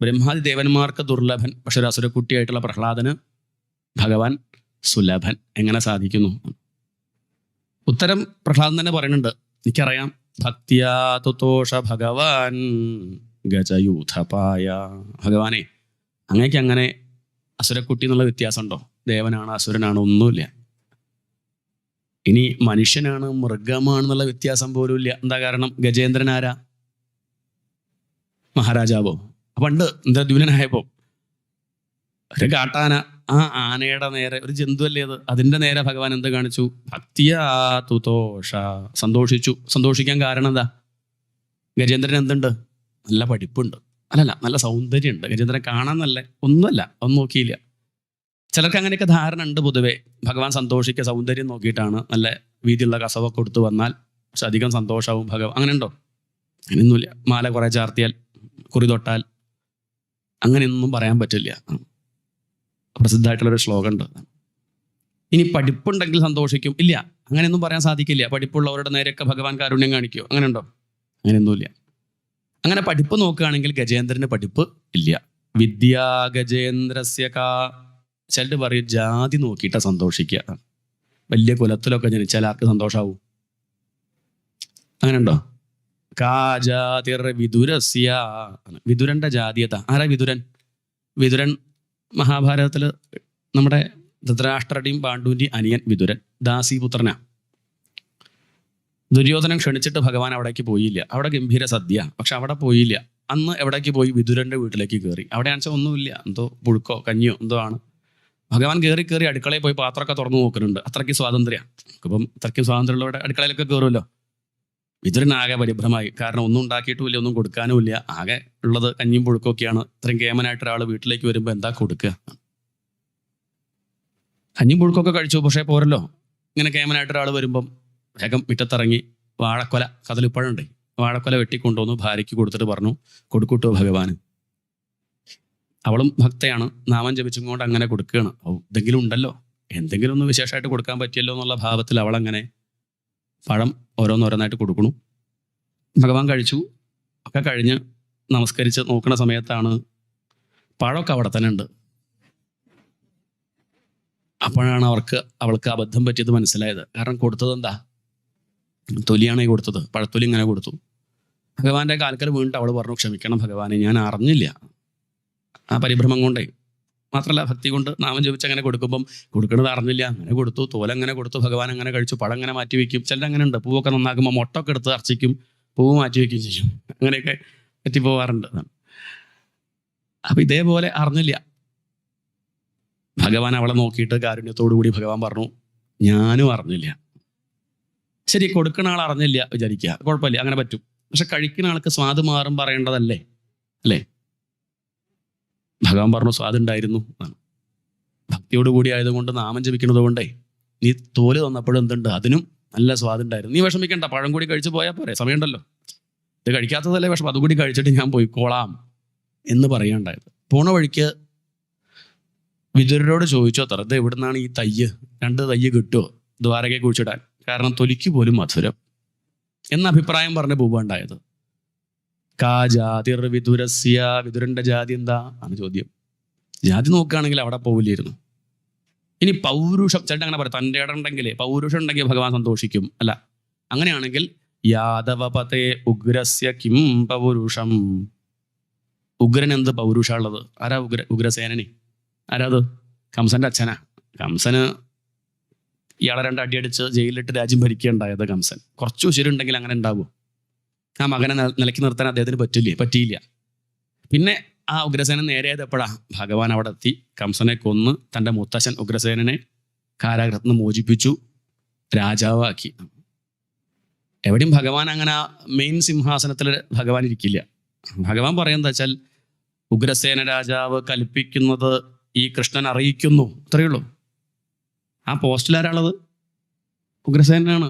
ബ്രഹ്മാദി ദേവന്മാർക്ക് ദുർലഭൻ, പക്ഷെ ഒരു അസുരക്കുട്ടിയായിട്ടുള്ള പ്രഹ്ലാദന് ഭഗവാൻ സുലഭൻ. എങ്ങനെ സാധിക്കുന്നു? ഉത്തരം പ്രഹ്ലാദൻ തന്നെ പറയുന്നുണ്ട്. എനിക്കറിയാം, ഭക്തിയാ തുതോഷ ഭഗവാൻ ഗജയൂഥപായ. ഭഗവാനെ, അങ്ങേക്ക് അങ്ങനെ അസുരക്കുട്ടി എന്നുള്ള വ്യത്യാസമുണ്ടോ? ദേവനാണ് അസുരനാണ് ഒന്നുമില്ല. ഇനി മനുഷ്യനാണ് മൃഗമാണെന്നുള്ള വ്യത്യാസം പോലും ഇല്ല. എന്താ കാരണം? ഗജേന്ദ്രൻ ആരാ? മഹാരാജാവോ? പണ്ട് ഇന്ദ്രദ്യുമ്നനായപ്പോ ഒരു കാട്ടാന, ആ ആനയുടെ നേരെ, ഒരു ജന്തുവല്ലേ അത്, അതിൻ്റെ നേരെ ഭഗവാൻ എന്ത് കാണിച്ചു? ഭക്തിയാ തുതോഷ, സന്തോഷിച്ചു. സന്തോഷിക്കാൻ കാരണം എന്താ? ഗജേന്ദ്രൻ എന്തുണ്ട്? നല്ല പഠിപ്പുണ്ട്, അല്ലല്ല നല്ല സൗന്ദര്യമുണ്ട്. ഗജേന്ദ്രൻ കാണാൻ നല്ല ഒന്നുമല്ല, ഒന്നും നോക്കിയില്ല. ചിലർക്ക് അങ്ങനെയൊക്കെ ധാരണ ഉണ്ട് പൊതുവെ. ഭഗവാൻ സന്തോഷിക്കുക സൗന്ദര്യം നോക്കിയിട്ടാണ്. നല്ല വീതിയുള്ള കസവൊക്കെ കൊടുത്തു വന്നാൽ പക്ഷെ അധികം സന്തോഷമാവും ഭഗവാൻ. അങ്ങനെ ഉണ്ടോ? അങ്ങനെയൊന്നുമില്ല. മാല കുറേ ചാർത്തിയാൽ, കുറി തൊട്ടാൽ, അങ്ങനെയൊന്നും പറയാൻ പറ്റില്ല. പ്രസിദ്ധമായിട്ടുള്ളൊരു ശ്ലോകം ഉണ്ട്. ഇനി പഠിപ്പുണ്ടെങ്കിൽ സന്തോഷിക്കും, ഇല്ല അങ്ങനെയൊന്നും പറയാൻ സാധിക്കില്ല. പഠിപ്പുള്ളവരുടെ നേരെയൊക്കെ ഭഗവാൻ കാരുണ്യം കാണിക്കുമോ? അങ്ങനെ ഉണ്ടോ? അങ്ങനെയൊന്നുമില്ല. അങ്ങനെ പഠിപ്പ് നോക്കുകയാണെങ്കിൽ ഗജേന്ദ്രന് പഠിപ്പ് ഇല്ല. വിദ്യാ ഗജേന്ദ്രസ്യ കാ. ചിലർ പറയും ജാതി നോക്കിയിട്ടാ സന്തോഷിക്കുക. വലിയ കുലത്തിലൊക്കെ ജനിച്ചാൽ ആർക്ക് സന്തോഷമാവും? അങ്ങനെ ഉണ്ടോ? കാ ജാതിർ വിദുരസ്യ. വിദുരന്റെ ജാതീയത. ആരാ വിദുരൻ? വിദുരൻ മഹാഭാരതത്തിൽ നമ്മുടെ ധൃതരാഷ്ട്രയുടെയും പാണ്ഡുവിൻ്റെയും അനിയൻ വിദുരൻ, ദാസീപുത്രനാ. ദുര്യോധനൻ ക്ഷണിച്ചിട്ട് ഭഗവാൻ അവിടേക്ക് പോയില്ല. അവിടെ ഗംഭീര സദ്യ, പക്ഷെ അവിടെ പോയില്ല. അന്ന് എവിടേക്ക് പോയി? വിദുരന്റെ വീട്ടിലേക്ക് കയറി. അവിടെ ആണെച്ചാൽ ഒന്നുമില്ല, എന്തോ പുഴുക്കോ കഞ്ഞിയോ എന്തോ ആണ്. ഭഗവാൻ കയറി അടുക്കളയിൽ പോയി പാത്രമൊക്കെ തുറന്നു നോക്കുന്നുണ്ട്. അത്രയ്ക്ക് സ്വാതന്ത്ര്യം. ഇപ്പം അത്രയ്ക്കും സ്വാതന്ത്ര്യമുള്ളവരുടെ അടുക്കളയിലൊക്കെ കയറുമല്ലോ. വിദുരനാകെ പരിഭ്രമായി. കാരണം ഒന്നും ഉണ്ടാക്കിയിട്ടുമില്ല, ഒന്നും കൊടുക്കാനുമില്ല. ആകെ ഉള്ളത് കഞ്ഞിയും പുഴുക്കൊക്കെയാണ്. ഇത്രയും കേമനായിട്ട് ഒരാൾ വീട്ടിലേക്ക് വരുമ്പോൾ എന്താ കൊടുക്കുക? കഞ്ഞിയും പുഴുക്കൊക്കെ കഴിച്ചു, പക്ഷേ പോരല്ലോ. ഇങ്ങനെ കേമനായിട്ട് ഒരാൾ വരുമ്പം വേഗം മുറ്റത്തിറങ്ങി വാഴക്കൊല, കദളിപ്പഴമുണ്ട്, വാഴക്കൊല വെട്ടിക്കൊണ്ടുവന്നു ഭാര്യയ്ക്ക് കൊടുത്തിട്ട് പറഞ്ഞു, കൊടുക്കൂട്ടോ ഭഗവാന്. അവളും ഭക്തയാണ്, നാമം ജപിച്ചും കൊണ്ട് അങ്ങനെ കൊടുക്കുകയാണ്. എന്തെങ്കിലും ഉണ്ടല്ലോ, എന്തെങ്കിലും ഒന്ന് വിശേഷമായിട്ട് കൊടുക്കാൻ പറ്റിയല്ലോ എന്നുള്ള ഭാവത്തിൽ അവളങ്ങനെ പഴം ഓരോന്നോരോന്നായിട്ട് കൊടുക്കണു. ഭഗവാൻ കഴിച്ചു. ഒക്കെ കഴിഞ്ഞ് നമസ്കരിച്ച് നോക്കുന്ന സമയത്താണ് പഴമൊക്കെ അവിടെ തന്നെ ഉണ്ട്. അപ്പോഴാണ് അവൾക്ക് അബദ്ധം പറ്റിയത് മനസ്സിലായത്. കാരണം കൊടുത്തത് എന്താ? തൊലിയാണ് കൊടുത്തത്. പഴത്തൊലി ഇങ്ങനെ കൊടുത്തു. ഭഗവാന്റെ കാൽക്കൽ വീണിട്ട് അവൾ പറഞ്ഞു, ക്ഷമിക്കണം ഭഗവാനെ, ഞാൻ അറിഞ്ഞില്ല. ആ പരിഭ്രമം കൊണ്ടേ, മാത്രമല്ല ഭക്തി കൊണ്ട് നാമം ജപിച്ച് അങ്ങനെ കൊടുക്കുമ്പം കൊടുക്കണത് അറിഞ്ഞില്ല, അങ്ങനെ കൊടുത്തു. തോലങ്ങനെ കൊടുത്തു. ഭഗവാൻ അങ്ങനെ കഴിച്ചു. പഴം അങ്ങനെ മാറ്റി വയ്ക്കും. ചിലരങ്ങനെ ഉണ്ട്, പൂവൊക്കെ നന്നാക്കുമ്പോൾ മൊട്ടൊക്കെ എടുത്ത് അർച്ചിക്കും, പൂവ് മാറ്റി വയ്ക്കുകയും ചെയ്യും. അങ്ങനെയൊക്കെ പറ്റിപ്പോവാറുണ്ട്. അപ്പം ഇതേപോലെ അറിഞ്ഞില്ല. ഭഗവാൻ അവളെ നോക്കിയിട്ട് കാരുണ്യത്തോടു കൂടി ഭഗവാൻ പറഞ്ഞു, ഞാനും അറിഞ്ഞില്ല. ശരി, കൊടുക്കുന്ന ആൾ അറിഞ്ഞില്ല വിചാരിക്കുക, കുഴപ്പമില്ല, അങ്ങനെ പറ്റും. പക്ഷെ കഴിക്കുന്ന ആൾക്ക് സ്വാദ് മാറും പറയേണ്ടതല്ലേ? അല്ലേ? ഭഗവാൻ പറഞ്ഞു സ്വാദുണ്ടായിരുന്നു. ഭക്തിയോടുകൂടി ആയതുകൊണ്ട്, നാമം ജപിക്കുന്നത് കൊണ്ടേ, നീ തോല് തന്നപ്പോഴും എന്തുണ്ട്? അതിനും നല്ല സ്വാദുണ്ടായിരുന്നു. നീ വിഷമിക്കണ്ട, പഴം കൂടി കഴിച്ചു പോയാൽ പോരെ, സമയമുണ്ടല്ലോ. ഇത് കഴിക്കാത്തതല്ലേ വിഷമം, അതുകൂടി കഴിച്ചിട്ട് ഞാൻ പോയിക്കോളാം എന്ന് പറയാണ്ടായത്. പോണ വഴിക്ക് വിദുരരോട് ചോദിച്ചു അത്ര, ഇത് എവിടുന്നാണ് ഈ തയ്യ്, 2 തയ്യ് കിട്ടുമോ ദ്വാരകയെ കുഴിച്ചിടാൻ? കാരണം തൊലിക്ക് പോലും മധുരം എന്ന അഭിപ്രായം പറഞ്ഞ് പോവുകയുണ്ടായത്. കാ ജാതിർ വിദുരസ്യ. വിദുരന്റെ ജാതി എന്താ ആണ് ചോദ്യം. ജാതി നോക്കുകയാണെങ്കിൽ അവിടെ പോവില്ലായിരുന്നു. ഇനി പൗരുഷം, ചേട്ടൻ അങ്ങനെ പറയാം, തൻ്റെ ഇടമുണ്ടെങ്കിൽ, പൗരുഷം ഉണ്ടെങ്കിൽ ഭഗവാൻ സന്തോഷിക്കും. അല്ല, അങ്ങനെയാണെങ്കിൽ യാദവപതേ ഉഗ്രസ്യ കിം പൗരുഷം. ഉഗ്രൻ എന്ത് പൗരുഷമുള്ളത്? ആരാ ഉഗ്രസേനനി? ആരാ അത്? കംസന്റെ അച്ഛനാ. കംസന് ഇയാളെ 2 അടിയടിച്ച് ജയിലിലിട്ട് രാജ്യം ഭരിക്കുകയുണ്ടായത് കംസൻ. കുറച്ച് ഉശിരുണ്ടെങ്കിൽ അങ്ങനെ ഉണ്ടാവുമോ? ആ മകനെ നിലയ്ക്ക് നിർത്താൻ അദ്ദേഹത്തിന് പറ്റിയില്ല. പിന്നെ ആ ഉഗ്രസേനൻ നേരെയത് എപ്പോഴാണ്? ഭഗവാൻ അവിടെ എത്തി, കംസനെ കൊന്ന് തൻ്റെ മുത്തശ്ശൻ ഉഗ്രസേനനെ കാരാഗ്രഹത്തിൽ നിന്ന് മോചിപ്പിച്ചു, രാജാവാക്കി. എവിടെയും ഭഗവാൻ അങ്ങനെ മെയിൻ സിംഹാസനത്തിൽ ഭഗവാൻ ഇരിക്കില്ല. ഭഗവാൻ പറയുന്നത് വെച്ചാൽ, ഉഗ്രസേന രാജാവ് കൽപ്പിക്കുന്നത് ഈ കൃഷ്ണൻ അറിയിക്കുന്നു, അത്രയേ ഉള്ളൂ. ആ പോസ്റ്റിലാരാളത്? ഉഗ്രസേനാണ്,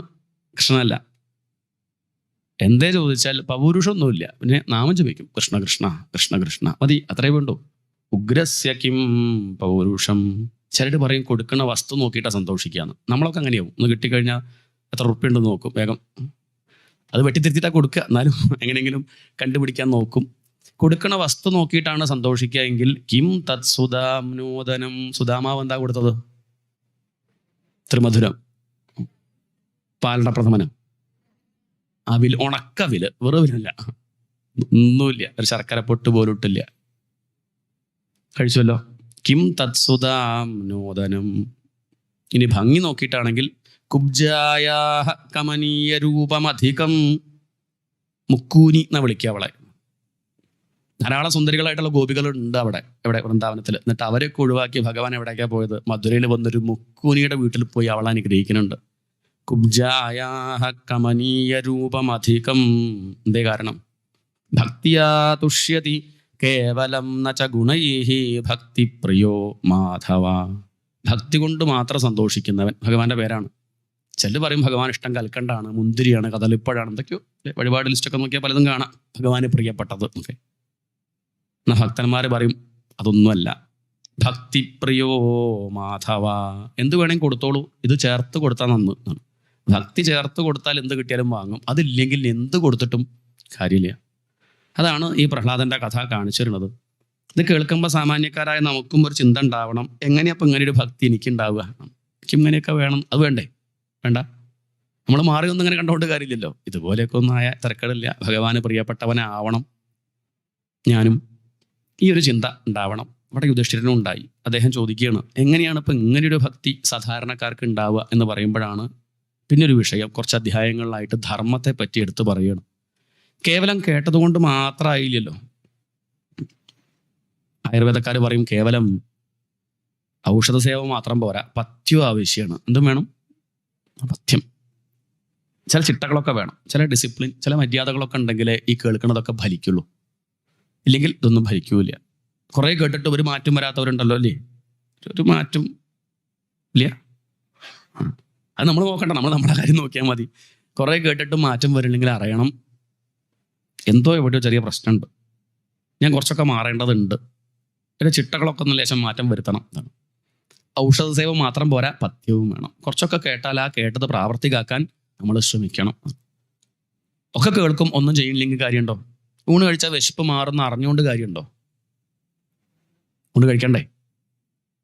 കൃഷ്ണനല്ല. എന്തേ ചോദിച്ചാൽ പൗരുഷമൊന്നുമില്ല, പിന്നെ നാമം ജപിക്കും, കൃഷ്ണ കൃഷ്ണ കൃഷ്ണ കൃഷ്ണ മതി, അത്രേ വേണ്ടു. ഉഗ്രസ്യ കിം പൗരുഷം. ചിലർ പറയും കൊടുക്കുന്ന വസ്തു നോക്കിയിട്ടാണ് സന്തോഷിക്കുകയെന്ന്. നമ്മളൊക്കെ അങ്ങനെയാവും. ഒന്ന് കിട്ടിക്കഴിഞ്ഞാൽ എത്ര ഉറുപ്പ്യ ഉണ്ടെന്ന് നോക്കും വേഗം. അത് വെട്ടിത്തിരുത്തിയിട്ടാണ് കൊടുക്കുക, എന്നാലും എങ്ങനെയെങ്കിലും കണ്ടുപിടിക്കാൻ നോക്കും. കൊടുക്കണ വസ്തു നോക്കിയിട്ടാണ് സന്തോഷിക്കുക എങ്കിൽ കിം തത് സുധാംനോദനം, സുധാമാവ് എന്താ കൊടുത്തത്? ത്രിമധുരം, പാലട പ്രഥമനം, അവിൽ, ഉണക്കവില്, വെറുവില്ല, ഒന്നുമില്ല, ഒരു ശർക്കര പൊട്ട് പോലും ഇട്ടില്ല, കഴിച്ചുവല്ലോ. കിം തത്സുതാംനോദനം. ഇനി ഭംഗി നോക്കിയിട്ടാണെങ്കിൽ കുബ്ജായാഹ കമനീയ രൂപമധികം, മുക്കൂനി എന്നാ വിളിക്കുക അവളെ. ധാരാളം സുന്ദരികളായിട്ടുള്ള ഗോപികളുണ്ട് അവിടെ, എവിടെ? വൃന്ദാവനത്തിൽ. എന്നിട്ട് അവരൊക്കെ ഒഴിവാക്കി ഭഗവാൻ എവിടേക്കാ പോയത്? മധുരയിൽ വന്നൊരു മുക്കൂനിയുടെ വീട്ടിൽ പോയി അവളെ അനുഗ്രഹിക്കുന്നുണ്ട്. കുബ്ജായാഹ കമനീയ രൂപമധികം. എന്തേ കാരണം? ഭക്തിയാ തുഷ്യതി കേവലം നച ഗുണൈഹി ഭക്തിപ്രിയോ മാധവ. ഭക്തി കൊണ്ട് മാത്രം സന്തോഷിക്കുന്നവൻ, ഭഗവാന്റെ പേരാണ്. ചില പറയും ഭഗവാൻ ഇഷ്ടം കൽക്കണ്ടാണ്, മുന്തിരിയാണ്, കദളിപ്പഴാണ്, എന്തൊക്കെയോ വഴിപാട് ലിസ്റ്റൊക്കെ നോക്കിയാൽ പലതും കാണാം ഭഗവാന് പ്രിയപ്പെട്ടത് ഒക്കെ. എന്നാൽ ഭക്തന്മാർ പറയും അതൊന്നുമല്ല. ഭക്തിപ്രിയോ മാധവ. എന്ത് വേണമെങ്കിൽ കൊടുത്തോളൂ, ഇത് ചേർത്ത് കൊടുത്താൽ നന്ന്. ഭക്തി ചേർത്ത് കൊടുത്താൽ എന്ത് കിട്ടിയാലും വാങ്ങും, അതില്ലെങ്കിൽ എന്ത് കൊടുത്തിട്ടും കാര്യമില്ല. അതാണ് ഈ പ്രഹ്ലാദൻ്റെ കഥ കാണിച്ചു തരുന്നത്. ഇത് കേൾക്കുമ്പോൾ സാമാന്യക്കാരായ നമുക്കും ഒരു ചിന്ത ഉണ്ടാവണം, എങ്ങനെയപ്പോൾ ഇങ്ങനെ ഒരു ഭക്തി എനിക്കുണ്ടാവുക? എനിക്ക് ഇങ്ങനെയൊക്കെ വേണം, അത് വേണ്ടേ? വേണ്ട. നമ്മൾ മാറി ഒന്നും ഇങ്ങനെ കണ്ടുകൊണ്ട് കാര്യമില്ലല്ലോ. ഇതുപോലെയൊക്കെ ഒന്നായ തിരക്കടില്ല. ഭഗവാന് പ്രിയപ്പെട്ടവനാവണം ഞാനും. ഈ ഒരു ചിന്ത ഉണ്ടാവണം. അവിടെ യുധിഷ്ഠിരനും ഉണ്ടായി. അദ്ദേഹം ചോദിക്കുകയാണ്, എങ്ങനെയാണ് ഇപ്പം ഇങ്ങനെയൊരു ഭക്തി സാധാരണക്കാർക്ക് ഉണ്ടാവുക എന്ന് പറയുമ്പോഴാണ് പിന്നൊരു വിഷയം കുറച്ച് അധ്യായങ്ങളിലായിട്ട് ധർമ്മത്തെ പറ്റി എടുത്ത് പറയണം. കേവലം കേട്ടതുകൊണ്ട് മാത്രമായില്ലല്ലോ. ആയുർവേദക്കാർ പറയും കേവലം ഔഷധ സേവ മാത്രം പോരാ, പഥ്യം ആവശ്യമാണ്. എന്തും വേണം? പഥ്യം. ചില ചിട്ടകളൊക്കെ വേണം, ചില ഡിസിപ്ലിൻ, ചില മര്യാദകളൊക്കെ ഉണ്ടെങ്കിലേ ഈ കേൾക്കുന്നതൊക്കെ ഫലിക്കുള്ളൂ. ഇല്ലെങ്കിൽ ഇതൊന്നും ഫലിക്കൂല. കുറേ കേട്ടിട്ട് ഒരു മാറ്റം വരാത്തവരുണ്ടല്ലോ അല്ലേ? ഒരു മാറ്റം ഇല്ല. അത് നമ്മൾ നോക്കണ്ട, നമ്മൾ നമ്മുടെ കാര്യം നോക്കിയാൽ മതി. കുറേ കേട്ടിട്ട് മാറ്റം വരില്ലെങ്കിൽ അറിയണം എന്തോ എവിടെയോ ചെറിയ പ്രശ്നമുണ്ട്, ഞാൻ കുറച്ചൊക്കെ മാറേണ്ടതുണ്ട്. പിന്നെ ചിട്ടകളൊക്കെ ഒന്ന് ലേശം മാറ്റം വരുത്തണം. ഔഷധ സേവ മാത്രം പോരാ, പഥ്യവും വേണം. കുറച്ചൊക്കെ കേട്ടാൽ ആ കേട്ടത് പ്രാവർത്തികമാക്കാൻ നമ്മൾ ശ്രമിക്കണം. ഒക്കെ കേൾക്കും, ഒന്നും ചെയ്യില്ലെങ്കിൽ കാര്യമുണ്ടോ? ഊണ് കഴിച്ചാൽ വിശപ്പ് മാറുന്ന അറിഞ്ഞുകൊണ്ട് കാര്യമുണ്ടോ? ഊണ് കഴിക്കണ്ടേ?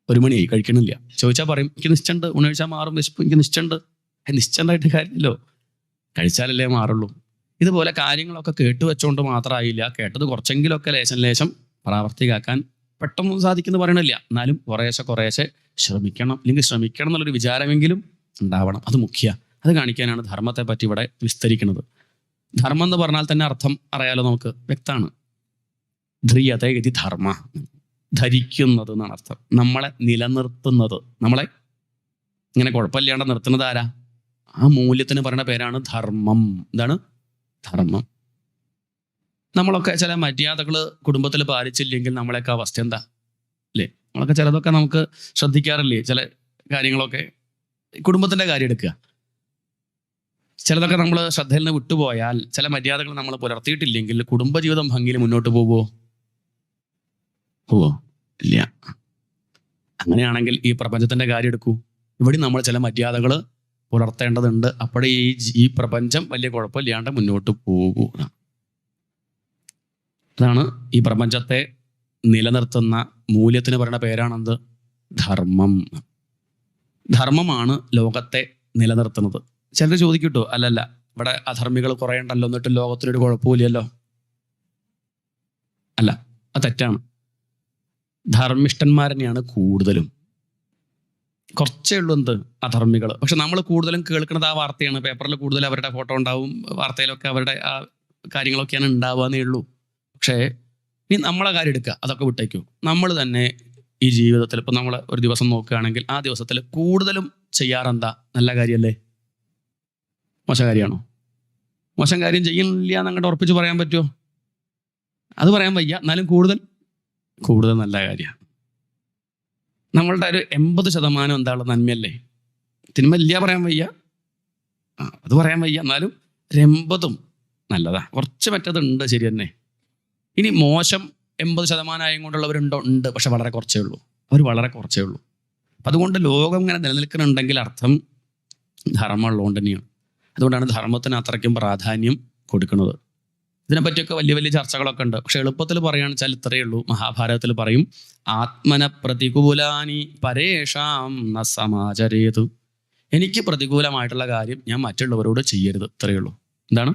1 മണിയായി കഴിക്കണില്ല ചോദിച്ചാൽ പറയും എനിക്ക് നിശ്ചയുണ്ട്, ഊണ് കഴിച്ചാൽ മാറും വിശപ്പ്, എനിക്ക് നിശ്ചയുണ്ട്. നിശ്ചയമായിട്ട് കാര്യമില്ലല്ലോ, കഴിച്ചാലല്ലേ മാറുള്ളൂ. ഇതുപോലെ കാര്യങ്ങളൊക്കെ കേട്ട് വെച്ചുകൊണ്ട് മാത്രമായില്ല, കേട്ടത് കുറച്ചെങ്കിലുമൊക്കെ ലേശം പ്രാവർത്തികമാക്കാൻ പെട്ടെന്ന് സാധിക്കുന്നു പറയണില്ല. എന്നാലും കുറേശ്ശെ ശ്രമിക്കണം. അല്ലെങ്കിൽ ശ്രമിക്കണം എന്നുള്ളൊരു വിചാരമെങ്കിലും ഉണ്ടാവണം. അത് മുഖ്യ. അത് കാണിക്കാനാണ് ധർമ്മത്തെ പറ്റി ഇവിടെ വിസ്തരിക്കുന്നത്. ധർമ്മം എന്ന് പറഞ്ഞാൽ തന്നെ അർത്ഥം അറിയാലോ നമുക്ക്, വ്യക്തമാണ്. ധ്രിയതേ ഗതി ധർമ്മ, ധരിക്കുന്നത് എന്നാണ് അർത്ഥം. നമ്മളെ നിലനിർത്തുന്നത്, നമ്മളെ ഇങ്ങനെ കുഴപ്പമില്ലാണ്ട് നിർത്തുന്നത് ആരാ? ആ മൂല്യത്തിന് പറയുന്ന പേരാണ് ധർമ്മം. എന്താണ് ധർമ്മം? നമ്മളൊക്കെ ചില മര്യാദകൾ കുടുംബത്തിൽ പാലിച്ചില്ലെങ്കിൽ നമ്മളെയൊക്കെ അവസ്ഥ എന്താ അല്ലേ? നമ്മളൊക്കെ ചിലതൊക്കെ നമുക്ക് ശ്രദ്ധിക്കാറില്ലേ? ചില കാര്യങ്ങളൊക്കെ കുടുംബത്തിൻ്റെ കാര്യം എടുക്കുക, ചിലതൊക്കെ നമ്മൾ ശ്രദ്ധയിൽ നിന്ന് വിട്ടുപോയാൽ, ചില മര്യാദകൾ നമ്മൾ പുലർത്തിയിട്ടില്ലെങ്കിൽ കുടുംബജീവിതം ഭംഗിയിൽ മുന്നോട്ട് പോവോ? ഇല്ല. അങ്ങനെയാണെങ്കിൽ ഈ പ്രപഞ്ചത്തിൻ്റെ കാര്യം എടുക്കൂ. ഇവിടെ നമ്മൾ ചില മര്യാദകൾ പുലർത്തേണ്ടതുണ്ട്. അപ്പോഴേ ഈ പ്രപഞ്ചം വലിയ കുഴപ്പമില്ലാണ്ട് മുന്നോട്ട് പോകൂ. അതാണ് ഈ പ്രപഞ്ചത്തെ നിലനിർത്തുന്ന മൂല്യത്തിന് പറയുന്ന പേരാണെന്ത്? ധർമ്മം. ധർമ്മമാണ് ലോകത്തെ നിലനിർത്തുന്നത്. ചിലർ ചോദിക്കൂട്ടോ, അല്ലല്ല ഇവിടെ അധർമ്മികൾ കുറേ ഉണ്ടല്ലോ, എന്നിട്ട് ലോകത്തിനൊരു കുഴപ്പമില്ലല്ലോ. അല്ല, അത് തെറ്റാണ്. ധർമ്മിഷ്ഠന്മാർ തന്നെയാണ് കൂടുതലും. കുറച്ചേ ഉള്ളൂ എന്ത് അധർമ്മികൾ. പക്ഷെ നമ്മൾ കൂടുതലും കേൾക്കുന്നത് ആ വാർത്തയാണ്. പേപ്പറിൽ കൂടുതൽ അവരുടെ ഫോട്ടോ ഉണ്ടാവും, വാർത്തയിലൊക്കെ അവരുടെ ആ കാര്യങ്ങളൊക്കെയാണ് ഉണ്ടാവുകയെന്നേ ഉള്ളൂ. പക്ഷേ ഇനി നമ്മളെ കാര്യം എടുക്കുക, അതൊക്കെ വിട്ടേക്കൂ. നമ്മൾ തന്നെ ഈ ജീവിതത്തിൽ ഇപ്പം നമ്മൾ ഒരു ദിവസം നോക്കുകയാണെങ്കിൽ ആ ദിവസത്തിൽ കൂടുതലും ചെയ്യാറെന്താ? നല്ല കാര്യമല്ലേ? മോശം കാര്യമാണോ? മോശം കാര്യം ചെയ്യില്ല എന്നങ്ങോട്ട് ഉറപ്പിച്ച് പറയാൻ പറ്റുമോ? അത് പറയാൻ വയ്യ. എന്നാലും കൂടുതൽ നല്ല കാര്യമാണ്. നമ്മളുടെ ഒരു 80% എന്താണ്? നന്മയല്ലേ? തിന്മയില്ല പറയാൻ വയ്യ, അത് പറയാൻ വയ്യ. എന്നാലും 80 നല്ലതാ. കുറച്ച് മറ്റതുണ്ട്, ശരി തന്നെ. ഇനി മോശം 80% കൊണ്ടുള്ളവരുണ്ടോ? ഉണ്ട്, പക്ഷെ വളരെ കുറച്ചേ ഉള്ളൂ. വളരെ കുറച്ചേ ഉള്ളൂ. അതുകൊണ്ട് ലോകം ഇങ്ങനെ നിലനിൽക്കുന്നുണ്ടെങ്കിൽ അർത്ഥം ധർമ്മം ഉള്ളതുകൊണ്ട് തന്നെയാണ്. അതുകൊണ്ടാണ് ധർമ്മത്തിന് അത്രയ്ക്കും പ്രാധാന്യം കൊടുക്കുന്നത്. ഇതിനെപ്പറ്റിയൊക്കെ വലിയ വലിയ ചർച്ചകളൊക്കെ ഉണ്ട്. പക്ഷെ എളുപ്പത്തിൽ പറയുകയാണെന്ന് വെച്ചാൽ ഇത്രയേ ഉള്ളൂ. മഹാഭാരതത്തിൽ പറയും, ആത്മന പ്രതികൂലാനി പരേഷാം ന സമാചരേതു. എനിക്ക് പ്രതികൂലമായിട്ടുള്ള കാര്യം ഞാൻ മറ്റുള്ളവരോട് ചെയ്യരുത്. ഇത്രയേ ഉള്ളൂ. എന്താണ്?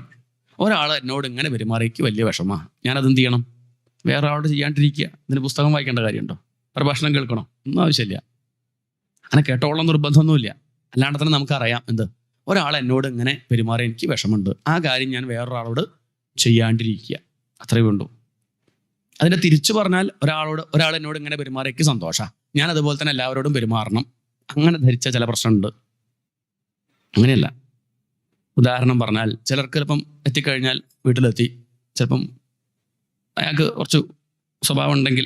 ഒരാൾ എന്നോട് ഇങ്ങനെ പെരുമാറിക്ക് വലിയ വിഷമമാണ്, ഞാനതെന്ത് ചെയ്യണം? വേറെ ആളോട് ചെയ്യാണ്ടിരിക്കുക. ഇതിന് പുസ്തകം വായിക്കേണ്ട കാര്യമുണ്ടോ? പ്രഭാഷണം കേൾക്കണോ? ഒന്നും ആവശ്യമില്ല. അങ്ങനെ കേട്ടോളം നിർബന്ധമൊന്നുമില്ല. അല്ലാണ്ട് തന്നെ നമുക്കറിയാം എന്ത്, ഒരാൾ എന്നോട് ഇങ്ങനെ പെരുമാറി എനിക്ക് വിഷമമുണ്ട്, ആ കാര്യം ഞാൻ വേറൊരാളോട് ചെയ്യാണ്ടിരിക്കുക. അത്രയേ വേണ്ടൂ. അതിനെ തിരിച്ചു പറഞ്ഞാൽ, ഒരാൾ എന്നോട് ഇങ്ങനെ പെരുമാറിക്ക് സന്തോഷമാണ്, ഞാൻ അതുപോലെ തന്നെ എല്ലാവരോടും പെരുമാറണം, അങ്ങനെ ധരിച്ച ചില പ്രശ്നമുണ്ട്. അങ്ങനെയല്ല. ഉദാഹരണം പറഞ്ഞാൽ, ചിലർക്ക് ചിലപ്പം എത്തിക്കഴിഞ്ഞാൽ വീട്ടിലെത്തി, ചിലപ്പം അയാൾക്ക് കുറച്ച് സ്വഭാവം ഉണ്ടെങ്കിൽ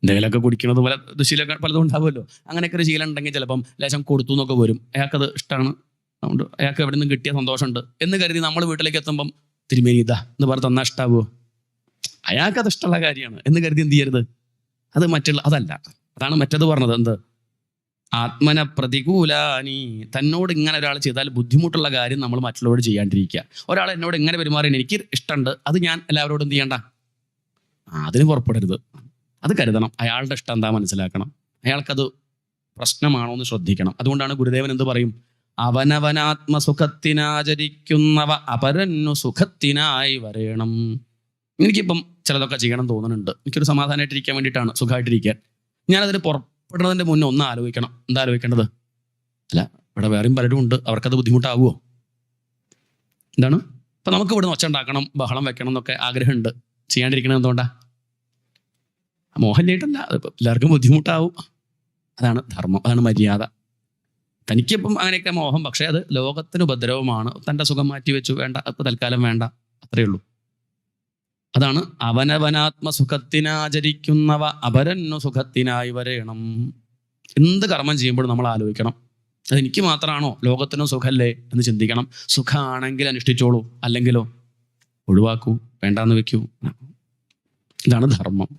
എന്തെങ്കിലുമൊക്കെ കുടിക്കുന്നത് പോലെ ദുശീലമൊക്കെ പലതും ഉണ്ടാവുമല്ലോ. അങ്ങനെയൊക്കെ ഒരു ശീലം ഉണ്ടെങ്കിൽ ചിലപ്പം ലേശം കൊടുത്തു എന്നൊക്കെ വരും. അയാൾക്കത് ഇഷ്ടമാണ്, അതുകൊണ്ട് അയാൾക്ക് എവിടെ നിന്നും കിട്ടിയ സന്തോഷമുണ്ട് എന്ന് കരുതി നമ്മൾ വീട്ടിലേക്ക് എത്തുമ്പം തിരുമേനി ഇതാ എന്ന് പറഞ്ഞ് തന്നാൽ ഇഷ്ടാവുമോ? അയാൾക്കത് ഇഷ്ടമുള്ള കാര്യമാണ് എന്ന് കരുതി എന്ത് ചെയ്യരുത്. അത് അതല്ല. അതാണ് മറ്റത് പറഞ്ഞത്. എന്ത്? ആത്മന പ്രതികൂലാനി. തന്നോട് ഇങ്ങനെ ഒരാൾ ചെയ്താൽ ബുദ്ധിമുട്ടുള്ള കാര്യം നമ്മൾ മറ്റുള്ളവരോട് ചെയ്യാണ്ടിരിക്കുക. ഒരാൾ എന്നോട് ഇങ്ങനെ പെരുമാറി എനിക്ക് ഇഷ്ടമുണ്ട്, അത് ഞാൻ എല്ലാവരോടും എന്ത് ചെയ്യണ്ട, അതിന് പുറപ്പെടരുത്. അത് കരുതണം. അയാളുടെ ഇഷ്ടം എന്താ മനസ്സിലാക്കണം, അയാൾക്കത് പ്രശ്നമാണോ എന്ന് ശ്രദ്ധിക്കണം. അതുകൊണ്ടാണ് ഗുരുദേവൻ എന്ത് പറയും, അവനവനാത്മസുഖത്തിനാചരിക്കുന്നവ അപരന്നു സുഖത്തിനായി വരേണം. എനിക്കിപ്പം ചിലതൊക്കെ ചെയ്യണം തോന്നുന്നുണ്ട്, എനിക്കൊരു സമാധാനമായിട്ടിരിക്കാൻ വേണ്ടിയിട്ടാണ്, സുഖമായിട്ടിരിക്കാൻ. ഞാനതിന് പുറപ്പെടുന്നതിൻ്റെ മുന്നേ ഒന്ന് ആലോചിക്കണം. എന്താ ആലോചിക്കേണ്ടത്? അല്ല, ഇവിടെ വേറെയും പലരും ഉണ്ട്, അവർക്കത് ബുദ്ധിമുട്ടാവുമോ? എന്താണ്? ഇപ്പം നമുക്ക് ഇവിടെ ഒച്ച ഉണ്ടാക്കണം, ബഹളം വെക്കണം എന്നൊക്കെ ആഗ്രഹമുണ്ട്, ചെയ്യാണ്ടിരിക്കണത് എന്തുകൊണ്ടാ? മോഹനായിട്ടല്ല, അതിപ്പോൾ എല്ലാവർക്കും ബുദ്ധിമുട്ടാവും. അതാണ് ധർമ്മം, അതാണ് മര്യാദ. തനിക്കിപ്പം അങ്ങനെയൊക്കെ മോഹം, പക്ഷേ അത് ലോകത്തിന് ഉപദ്രവമാണ്. തൻ്റെ സുഖം മാറ്റിവെച്ചു, വേണ്ട, ഇപ്പം തൽക്കാലം വേണ്ട, അത്രയേ ഉള്ളൂ. അതാണ് അവനവനാത്മസുഖത്തിനാചരിക്കുന്നവ അപരന്നു സുഖത്തിനായി വരേണം. എന്ത് കർമ്മം ചെയ്യുമ്പോഴും നമ്മൾ ആലോചിക്കണം, അതെനിക്ക് മാത്രമാണോ, ലോകത്തിനും സുഖമല്ലേ എന്ന് ചിന്തിക്കണം. സുഖമാണെങ്കിൽ അനുഷ്ഠിച്ചോളൂ, അല്ലെങ്കിലോ ഒഴിവാക്കൂ, വേണ്ടാന്ന് വെക്കൂ. ഇതാണ് ധർമ്മം.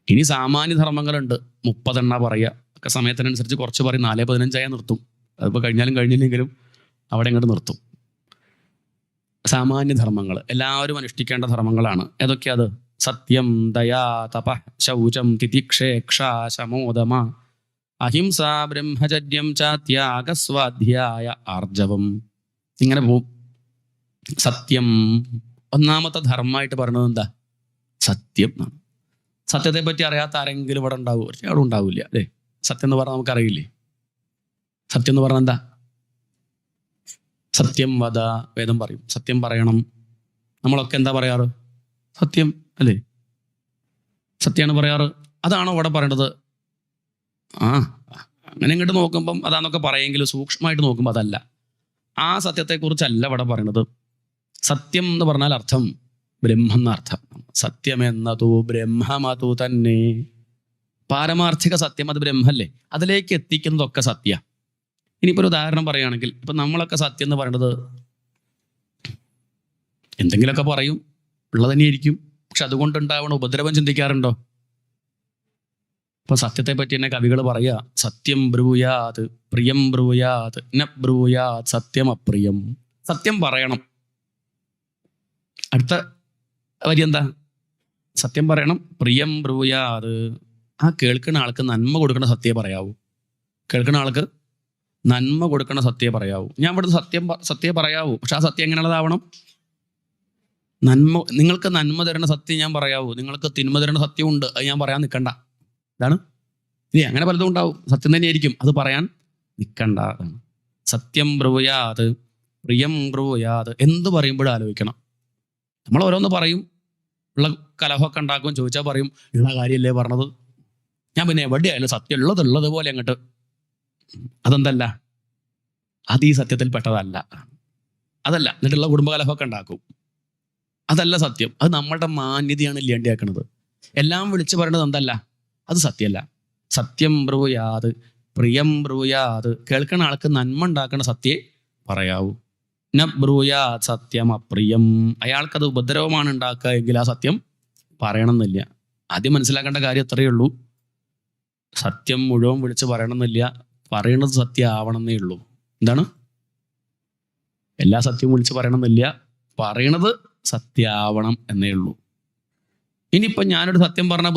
ഇനി സാമാന്യ ധർമ്മങ്ങളുണ്ട്, 30 പറയുക ഒക്കെ, സമയത്തിനനുസരിച്ച് കുറച്ച് പറയും, 4-15 നിർത്തും. അതിപ്പോൾ കഴിഞ്ഞാലും കഴിഞ്ഞില്ലെങ്കിലും അവിടെ ഇങ്ങോട്ട് നിർത്തും. സാമാന്യ ധർമ്മങ്ങൾ എല്ലാവരും അനുഷ്ഠിക്കേണ്ട ധർമ്മങ്ങളാണ്. ഏതൊക്കെയത്? സത്യം, ദയാ, തപ, ശൗചം, തിതിക്ഷേക്ഷ, ശമോദമ, അഹിംസ, ബ്രഹ്മചര്യം ച, ത്യാഗ, സ്വാധ്യായ, ആർജവം. ഇങ്ങനെ പോവും. സത്യം ഒന്നാമത്തെ ധർമ്മമായിട്ട് പറഞ്ഞത് എന്താ? സത്യം. സത്യത്തെ പറ്റി അറിയാത്ത ആരെങ്കിലും ഇവിടെ ഉണ്ടാവും? ഒരാളും ഉണ്ടാവില്ല അല്ലേ? സത്യം എന്ന് പറഞ്ഞാൽ നമുക്കറിയില്ലേ? സത്യം എന്ന് പറഞ്ഞാൽ എന്താ? സത്യം വദ, വേദം പറയും സത്യം പറയണം. നമ്മളൊക്കെ എന്താ പറയാറ്? സത്യം അല്ലേ? സത്യമാണ് പറയാറ്. അതാണോ ഇവിടെ പറയേണ്ടത്? അങ്ങനെ ഇങ്ങോട്ട് നോക്കുമ്പം അതാന്നൊക്കെ പറയെങ്കിലും സൂക്ഷ്മമായിട്ട് നോക്കുമ്പോൾ അതല്ല. ആ സത്യത്തെക്കുറിച്ചല്ല ഇവിടെ പറയണത്. സത്യം എന്ന് പറഞ്ഞാൽ അർത്ഥം ബ്രഹ്മം എന്നർത്ഥം. സത്യമെന്നതു ബ്രഹ്മമതു തന്നെ. പാരമാർത്ഥിക സത്യം അത് ബ്രഹ്മല്ലേ, അതിലേക്ക് എത്തിക്കുന്നതൊക്കെ സത്യ. ഇനിയിപ്പോൾ ഒരു ഉദാഹരണം പറയുകയാണെങ്കിൽ, ഇപ്പം നമ്മളൊക്കെ സത്യം എന്ന് പറയുന്നത് എന്തെങ്കിലുമൊക്കെ പറയും, ഉള്ളത് തന്നെയായിരിക്കും. പക്ഷെ അതുകൊണ്ടുണ്ടാവണ ഉപദ്രവം ചിന്തിക്കാറുണ്ടോ? ഇപ്പൊ സത്യത്തെ പറ്റി തന്നെ കവികൾ പറയുക, സത്യം ബ്രൂയാത് പ്രിയം ബ്രൂയാത് ന ബ്രൂയാത് സത്യം അപ്രിയം. സത്യം പറയണം. അടുത്ത വരി എന്താ? സത്യം പറയണം, പ്രിയം ബ്രൂയാത്. ആ കേൾക്കുന്ന ആൾക്ക് നന്മ കൊടുക്കുന്ന സത്യം പറയാവൂ. കേൾക്കുന്ന ആൾക്ക് നന്മ കൊടുക്കുന്ന സത്യം പറയാവൂ. ഞാൻ ഇവിടുന്ന് സത്യം പറയാവൂ, പക്ഷെ ആ സത്യം എങ്ങനെയുള്ളതാവണം? നിങ്ങൾക്ക് നന്മ തരുന്ന സത്യം ഞാൻ പറയാവൂ, നിങ്ങൾക്ക് തിന്മ തരുന്ന സത്യം ഉണ്ട്, അത് ഞാൻ പറയാൻ നിൽക്കണ്ട. ഇതാണ്. ഇനി അങ്ങനെ പലതും ഉണ്ടാവും, സത്യം തന്നെയായിരിക്കും, അത് പറയാൻ നിൽക്കണ്ട. സത്യം ബ്രൂയാത് പ്രിയം ബ്രൂയാത്. എന്ത് പറയുമ്പോഴും ആലോചിക്കണം. നമ്മൾ ഓരോന്ന് പറയും, ഉള്ള കലഹമൊക്കെ ഉണ്ടാക്കും, ചോദിച്ചാൽ പറയും ഉള്ള കാര്യമല്ലേ പറഞ്ഞത്, ഞാൻ പിന്നെ എവിടെയായാലും സത്യം ഉള്ളത് പോലെ അങ്ങോട്ട്. അതെന്തല്ല, അത് ഈ സത്യത്തിൽ പെട്ടതല്ല. അതല്ല. എന്നിട്ടുള്ള കുടുംബകലഹമൊക്കെ ഉണ്ടാക്കും. അതല്ല സത്യം. അത് നമ്മളുടെ മാന്യതയാണ് ഇല്ലാണ്ടിയാക്കണത്. എല്ലാം വിളിച്ചു പറയണത് എന്തല്ല, അത് സത്യമല്ല. സത്യം ബ്രൂയാത് പ്രിയം ബ്രൂയാത്. കേൾക്കുന്ന ആൾക്ക് നന്മ ഉണ്ടാക്കുന്ന സത്യം പറയാവൂ. ന ബ്രൂയാത് സത്യം അപ്രിയം. അയാൾക്കത് ഉപദ്രവമാണ് ഉണ്ടാക്കുക എങ്കിൽ ആ സത്യം പറയണമെന്നില്ല. ആദ്യം മനസ്സിലാക്കേണ്ട കാര്യം അത്രയേ ഉള്ളൂ. സത്യം മുഴുവൻ വിളിച്ച് പറയണമെന്നില്ല. പറയണത് സത്യം ആവണമെന്നേ ഉള്ളൂ. എന്താണ്? എല്ലാ സത്യവും വിളിച്ച് പറയണമെന്നില്ല, പറയണത് സത്യമാവണം എന്നേ ഉള്ളൂ. ഇനിയിപ്പം ഞാനൊരു സത്യം പറഞ്ഞ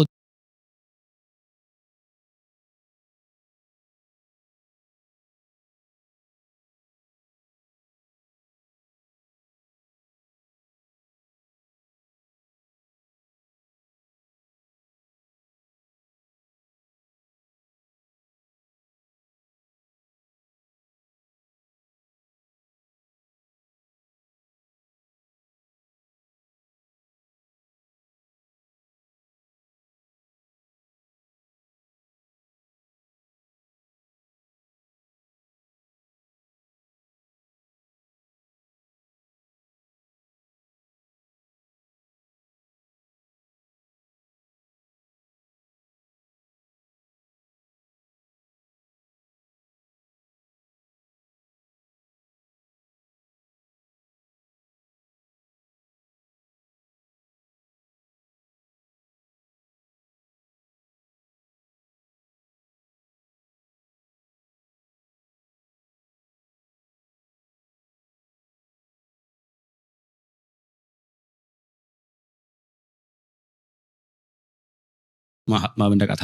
മഹാത്മാവിൻ്റെ കഥ.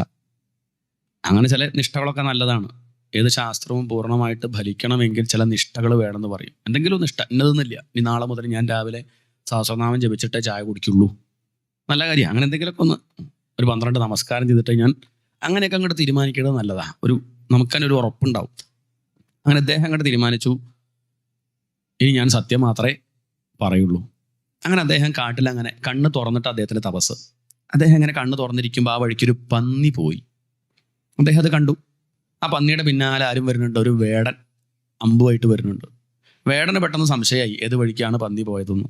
അങ്ങനെ ചില നിഷ്ഠകളൊക്കെ നല്ലതാണ്. ഏത് ശാസ്ത്രവും പൂർണ്ണമായിട്ട് ഫലിക്കണമെങ്കിൽ ചില നിഷ്ഠകൾ വേണമെന്ന് പറയും. എന്തെങ്കിലും നിഷ്ഠ ഇന്നതൊന്നുമില്ല, ഇനി നാളെ മുതൽ ഞാൻ രാവിലെ സഹസ്രനാമം ജപിച്ചിട്ടേ ചായ കുടിക്കുള്ളൂ, നല്ല കാര്യം. അങ്ങനെ എന്തെങ്കിലുമൊക്കെ ഒന്ന് ഒരു 12 നമസ്കാരം ചെയ്തിട്ട് ഞാൻ അങ്ങനെയൊക്കെ അങ്ങോട്ട് തീരുമാനിക്കേണ്ടത് നല്ലതാണ്. നമുക്കതിന് ഒരു ഉറപ്പുണ്ടാവും. അങ്ങനെ അദ്ദേഹം അങ്ങോട്ട് തീരുമാനിച്ചു, ഇനി ഞാൻ സത്യം മാത്രമേ പറയുള്ളൂ. അങ്ങനെ അദ്ദേഹം കാട്ടിൽ അങ്ങനെ കണ്ണ് തുറന്നിട്ട് അദ്ദേഹത്തിൻ്റെ തപസ്. അദ്ദേഹം ഇങ്ങനെ കണ്ണ് തുറന്നിരിക്കുമ്പോൾ ആ വഴിക്കൊരു പന്നി പോയി. അദ്ദേഹം അത് കണ്ടു. ആ പന്നിയുടെ പിന്നാലെ ആരും വരുന്നുണ്ട്, ഒരു വേടൻ അമ്പുമായിട്ട് വരുന്നുണ്ട്. വേടന് പെട്ടെന്ന് സംശയമായി ഏത് വഴിക്കാണ് പന്നി പോയതെന്ന്.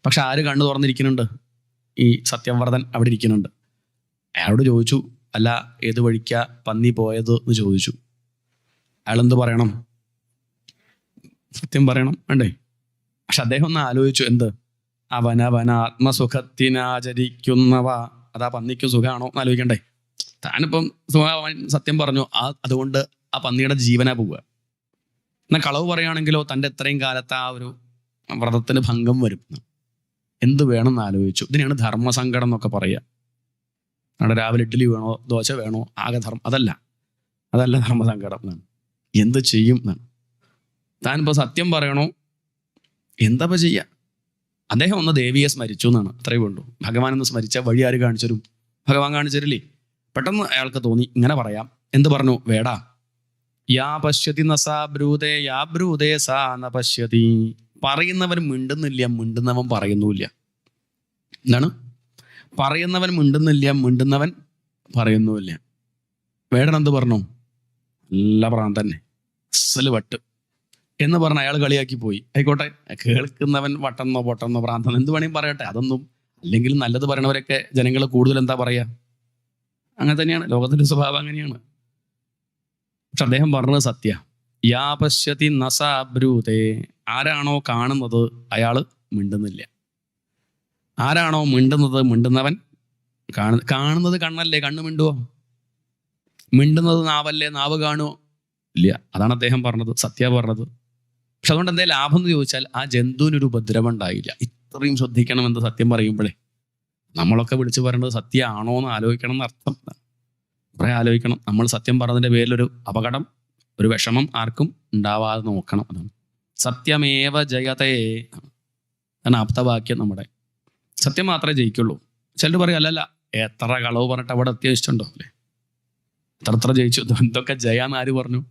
പക്ഷെ ആര് കണ്ണ് തുറന്നിരിക്കുന്നുണ്ട്? ഈ സത്യവ്രതൻ അവിടെ ഇരിക്കുന്നുണ്ട്. അയാളോട് ചോദിച്ചു, അല്ല ഏത് വഴിക്കാ പന്നി പോയത് എന്ന് ചോദിച്ചു. അയാളെന്ത് പറയണം? സത്യം പറയണം വേണ്ടേ? പക്ഷെ അദ്ദേഹം ഒന്ന് ആലോചിച്ചു, എന്ത്? അവനവന ആത്മസുഖത്തിനാചരിക്കുന്നവ, അതാ പന്നിക്കും സുഖമാണോ എന്ന് ആലോചിക്കണ്ടേ? താനിപ്പം സത്യം പറഞ്ഞു, അതുകൊണ്ട് ആ പന്നിയുടെ ജീവനാ പോവുക. എന്നാൽ കളവ് പറയുകയാണെങ്കിലോ തൻ്റെ എത്രയും കാലത്ത് ആ ഒരു വ്രതത്തിന് ഭംഗം വരും. എന്ത് വേണമെന്ന് ആലോചിച്ചു. ഇതിനെയാണ് ധർമ്മസങ്കടം എന്നൊക്കെ പറയുക. അവിടെ രാവിലെ ഇഡ്ഡലി വേണോ ദോശ വേണോ ആകെ അതല്ല ധർമ്മസങ്കടം എന്നാണ്. എന്ത് ചെയ്യും എന്നാണ്. താനിപ്പോൾ സത്യം പറയണോ, എന്താ ചെയ്യുക? അദ്ദേഹം ഒന്ന് ദേവിയെ സ്മരിച്ചു എന്നാണ്, അത്രയേ വേണ്ടൂ. ഭഗവാൻ ഒന്ന് സ്മരിച്ച വഴി ആര് കാണിച്ചു തരും? ഭഗവാൻ കാണിച്ചു തരില്ലേ? പെട്ടെന്ന് അയാൾക്ക് തോന്നി ഇങ്ങനെ പറയാം. എന്ത് പറഞ്ഞു? വേടാ, യാ പശ്യതി നസാ ബ്രൂതേ യാ ബ്രൂതേ സാ ന പശ്യതി. പറയുന്നവൻ മിണ്ടുന്നില്ല, മിണ്ടുന്നവൻ പറയുന്നുമില്ല. എന്താണ്? പറയുന്നവൻ മിണ്ടുന്നില്ല, മിണ്ടുന്നവൻ പറയുന്നുമില്ല. വേടൻ എന്ത് പറഞ്ഞു? നല്ല പ്രാന്തൻ തന്നെ, അസല് വട്ട് എന്ന് പറഞ്ഞ അയാൾ കളിയാക്കി പോയി. ആയിക്കോട്ടെ, കേൾക്കുന്നവൻ വട്ടെന്നോ പൊട്ടെന്നോ പ്രാന്തം എന്ത് വേണമെങ്കിൽ പറയട്ടെ. അതൊന്നും അല്ലെങ്കിൽ നല്ലത് പറയണവരൊക്കെ ജനങ്ങൾ കൂടുതൽ എന്താ പറയുക? അങ്ങനെ തന്നെയാണ് ലോകത്തിൻ്റെ സ്വഭാവം, അങ്ങനെയാണ്. പക്ഷെ അദ്ദേഹം പറഞ്ഞത് സത്യ. യാ പശ്യതി നസാ ബ്രൂതേ. ആരാണോ കാണുന്നത് അയാൾ മിണ്ടുന്നില്ല. ആരാണോ മിണ്ടുന്നത് മിണ്ടുന്നവൻ കാണുന്നത് കണ്ണല്ലേ, കണ്ണ് മിണ്ടുവോ? മിണ്ടുന്നത് നാവല്ലേ, നാവ് കാണുമോ? ഇല്ല. അതാണ് അദ്ദേഹം പറഞ്ഞത്, സത്യ പറഞ്ഞത്. പക്ഷെ അതുകൊണ്ട് എന്തേ ലാഭം എന്ന് ചോദിച്ചാൽ ആ ജന്തുവിനൊരു ഉപദ്രവം ഉണ്ടായില്ല. ഇത്രയും ശ്രദ്ധിക്കണമെന്ന് സത്യം പറയുമ്പോഴേ നമ്മളൊക്കെ വിളിച്ചു പറയേണ്ടത് സത്യമാണോ എന്ന് ആലോചിക്കണം എന്നർത്ഥം. കുറേ ആലോചിക്കണം. നമ്മൾ സത്യം പറഞ്ഞതിൻ്റെ പേരിലൊരു അപകടം, ഒരു വിഷമം ആർക്കും ഉണ്ടാവാതെ നോക്കണം. അതാണ് സത്യമേവ ജയതേ എന്നാണ് ആപ്തവാക്യം. നമ്മുടെ സത്യം മാത്രമേ ജയിക്കുള്ളൂ. ചിലർ പറയും അല്ലല്ല, എത്ര കളവ് പറഞ്ഞിട്ട് അവിടെ അത്യാവശ്യമുണ്ടോ അല്ലേ? എത്ര ജയിച്ചു, എന്തൊക്കെ ജയാന്ന് ആര് പറഞ്ഞു?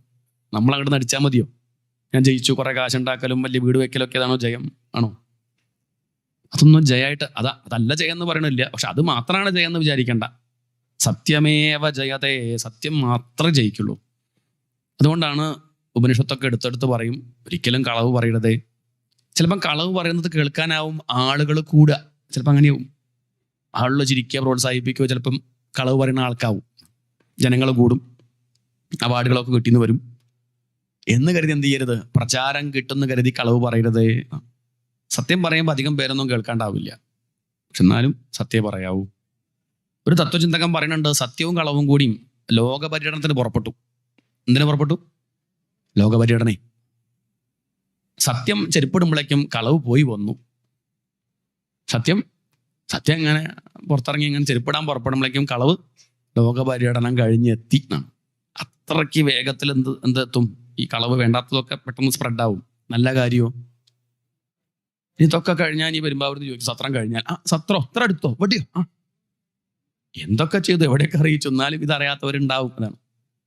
നമ്മളങ്ങോട്ട് നടിച്ചാൽ മതിയോ? ഞാൻ ജയിച്ചു, കുറെ കാശുണ്ടാക്കലും വലിയ വീട് വെക്കലൊക്കെ അതാണോ ജയം? ആണോ? അതൊന്നും ജയമായിട്ട് അതല്ല ജയം എന്ന് പറയണില്ല. പക്ഷെ അത് മാത്രമാണ് ജയം എന്ന് വിചാരിക്കേണ്ട. സത്യമേവ ജയതേ, സത്യം മാത്രമേ ജയിക്കുള്ളൂ. അതുകൊണ്ടാണ് ഉപനിഷത്തൊക്കെ എടുത്തെടുത്ത് പറയും ഒരിക്കലും കളവ് പറയരുതേ. ചിലപ്പം കളവ് പറയുന്നത് കേൾക്കാനാവും ആളുകൾ കൂടുക, ചിലപ്പോൾ അങ്ങനെയാവും. ആളുകൾ ചിരിക്കുക, പ്രോത്സാഹിപ്പിക്കുക, ചിലപ്പം കളവ് പറയുന്ന ആൾക്കാവും. ജനങ്ങൾ കൂടും, അവാർഡുകളൊക്കെ കിട്ടിയെന്ന് വരും എന്ന് കരുതി എന്ത് ചെയ്യരുത്? പ്രചാരം കിട്ടുമെന്ന് കരുതി കളവ് പറയരുതേ. സത്യം പറയുമ്പോൾ അധികം പേരൊന്നും കേൾക്കാണ്ടാവില്ല, പക്ഷെ എന്നാലും സത്യം പറയാവൂ. ഒരു തത്വചിന്തകൻ പറയുന്നുണ്ട്, സത്യവും കളവും കൂടിയും ലോക പര്യടനത്തിന് പുറപ്പെട്ടു. എന്തിനു പുറപ്പെട്ടു? ലോകപര്യടനേ. സത്യം ചെരുപ്പിടുമ്പോഴേക്കും കളവ് പോയി വന്നു. സത്യം ഇങ്ങനെ പുറത്തിറങ്ങി ഇങ്ങനെ ചെരുപ്പിടാൻ പുറപ്പെടുമ്പോഴേക്കും കളവ് ലോകപര്യടനം കഴിഞ്ഞെത്തി. അത്രയ്ക്ക് വേഗത്തിൽ എന്തെത്തും? ഈ കളവ് വേണ്ടാത്തതൊക്കെ പെട്ടെന്ന് സ്പ്രെഡാവും. നല്ല കാര്യമോ? ഇതൊക്കെ കഴിഞ്ഞാൽ ഈ പെരുമ്പാവൂരിൽ ചോദിച്ചു സത്രം കഴിഞ്ഞാൽ സത്രം അത്ര എടുത്തോ വെടിയോ എന്തൊക്കെ ചെയ്തു എവിടെയൊക്കെ അറിയിച്ചു, എന്നാലും ഇതറിയാത്തവരുണ്ടാവും. അതാണ്.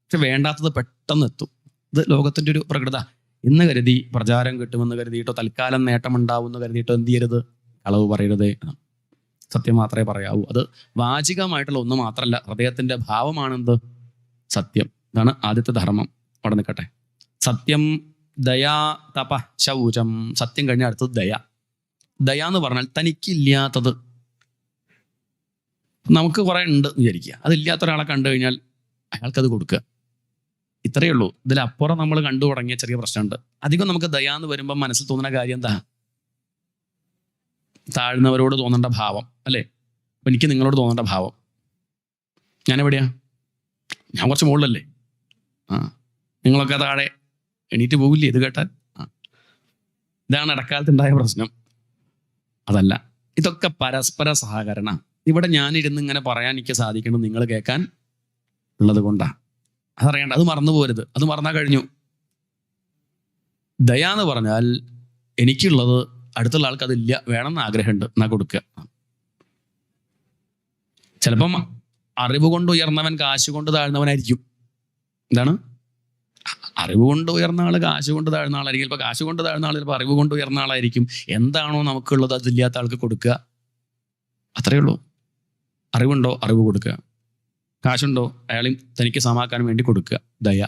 പക്ഷെ വേണ്ടാത്തത് പെട്ടെന്ന് എത്തും. ഇത് ലോകത്തിൻ്റെ ഒരു പ്രകൃത. എന്ന് കരുതി പ്രചാരം കിട്ടുമെന്ന് കരുതിയിട്ടോ തൽക്കാലം നേട്ടമുണ്ടാവും എന്ന് കരുതിയിട്ടോ എന്ത് ചെയ്യരുത്? കളവ് പറയരുതേ. സത്യം മാത്രമേ പറയാവൂ. അത് വാചികമായിട്ടുള്ള ഒന്ന് മാത്രമല്ല, ഹൃദയത്തിന്റെ ഭാവമാണെന്ത്? സത്യം. ഇതാണ് ആദ്യത്തെ ധർമ്മം. അവിടെ നിൽക്കട്ടെ. സത്യം, ദയാ, തപ, ശൗചം. സത്യം കഴിഞ്ഞ അടുത്തത് ദയ. ദയ എന്ന് പറഞ്ഞാൽ തനിക്കില്ലാത്തത് നമുക്ക് കുറെ ഉണ്ട് വിചാരിക്കുക. അതില്ലാത്ത ഒരാളെ കണ്ടു കഴിഞ്ഞാൽ അയാൾക്കത് കൊടുക്കുക. ഇത്രയേ ഉള്ളൂ. ഇതിലപ്പുറം നമ്മൾ കണ്ടു തുടങ്ങിയ ചെറിയ പ്രശ്നമുണ്ട്. അധികം നമുക്ക് ദയ എന്ന് വരുമ്പോൾ മനസ്സിൽ തോന്നുന്ന കാര്യം എന്താ? താഴ്ന്നവരോട് തോന്നേണ്ട ഭാവം അല്ലേ? അപ്പം എനിക്ക് നിങ്ങളോട് തോന്നേണ്ട ഭാവം. ഞാനെവിടെയാ? ഞാൻ കുറച്ച് മുകളിലല്ലേ? നിങ്ങളൊക്കെ താഴെ എണീറ്റ് പോകില്ലേ ഇത് കേട്ടാൽ? ഇതാണ് ഇടക്കാലത്തുണ്ടായ പ്രശ്നം. അതല്ല, ഇതൊക്കെ പരസ്പര സഹകരണം. ഇവിടെ ഞാനിരുന്ന് ഇങ്ങനെ പറയാൻ എനിക്ക് സാധിക്കണം നിങ്ങൾ കേൾക്കാൻ ഉള്ളത് കൊണ്ടാണ്. അതറിയണ്ട, അത് മറന്നു പോരുത്. അത് മറന്നാൽ കഴിഞ്ഞു. ദയ എന്ന് പറഞ്ഞാൽ എനിക്കുള്ളത് അടുത്തുള്ള ആൾക്ക് അതില്ല, വേണമെന്ന് ആഗ്രഹമുണ്ട്, എന്നാ കൊടുക്കുക. ചിലപ്പം അറിവ് കൊണ്ട് ഉയർന്നവൻ കാശ് കൊണ്ട് താഴ്ന്നവനായിരിക്കും. എന്താണ്? അറിവ് കൊണ്ട് ഉയർന്ന ആള് കാശ് കൊണ്ട് താഴ്ന്ന ആളായിരിക്കും. ചിലപ്പോൾ കാശ് കൊണ്ട് താഴ്ന്ന ആൾ ചിലപ്പോൾ അറിവ് കൊണ്ട് ഉയർന്ന ആളായിരിക്കും. എന്താണോ നമുക്കുള്ളത് അതില്ലാത്ത ആൾക്ക് കൊടുക്കുക. അത്രയേ ഉള്ളൂ. അറിവുണ്ടോ അറിവ് കൊടുക്കുക, കാശുണ്ടോ അയാളെയും തനിക്ക് സമാക്കാൻ വേണ്ടി കൊടുക്കുക. ദയ,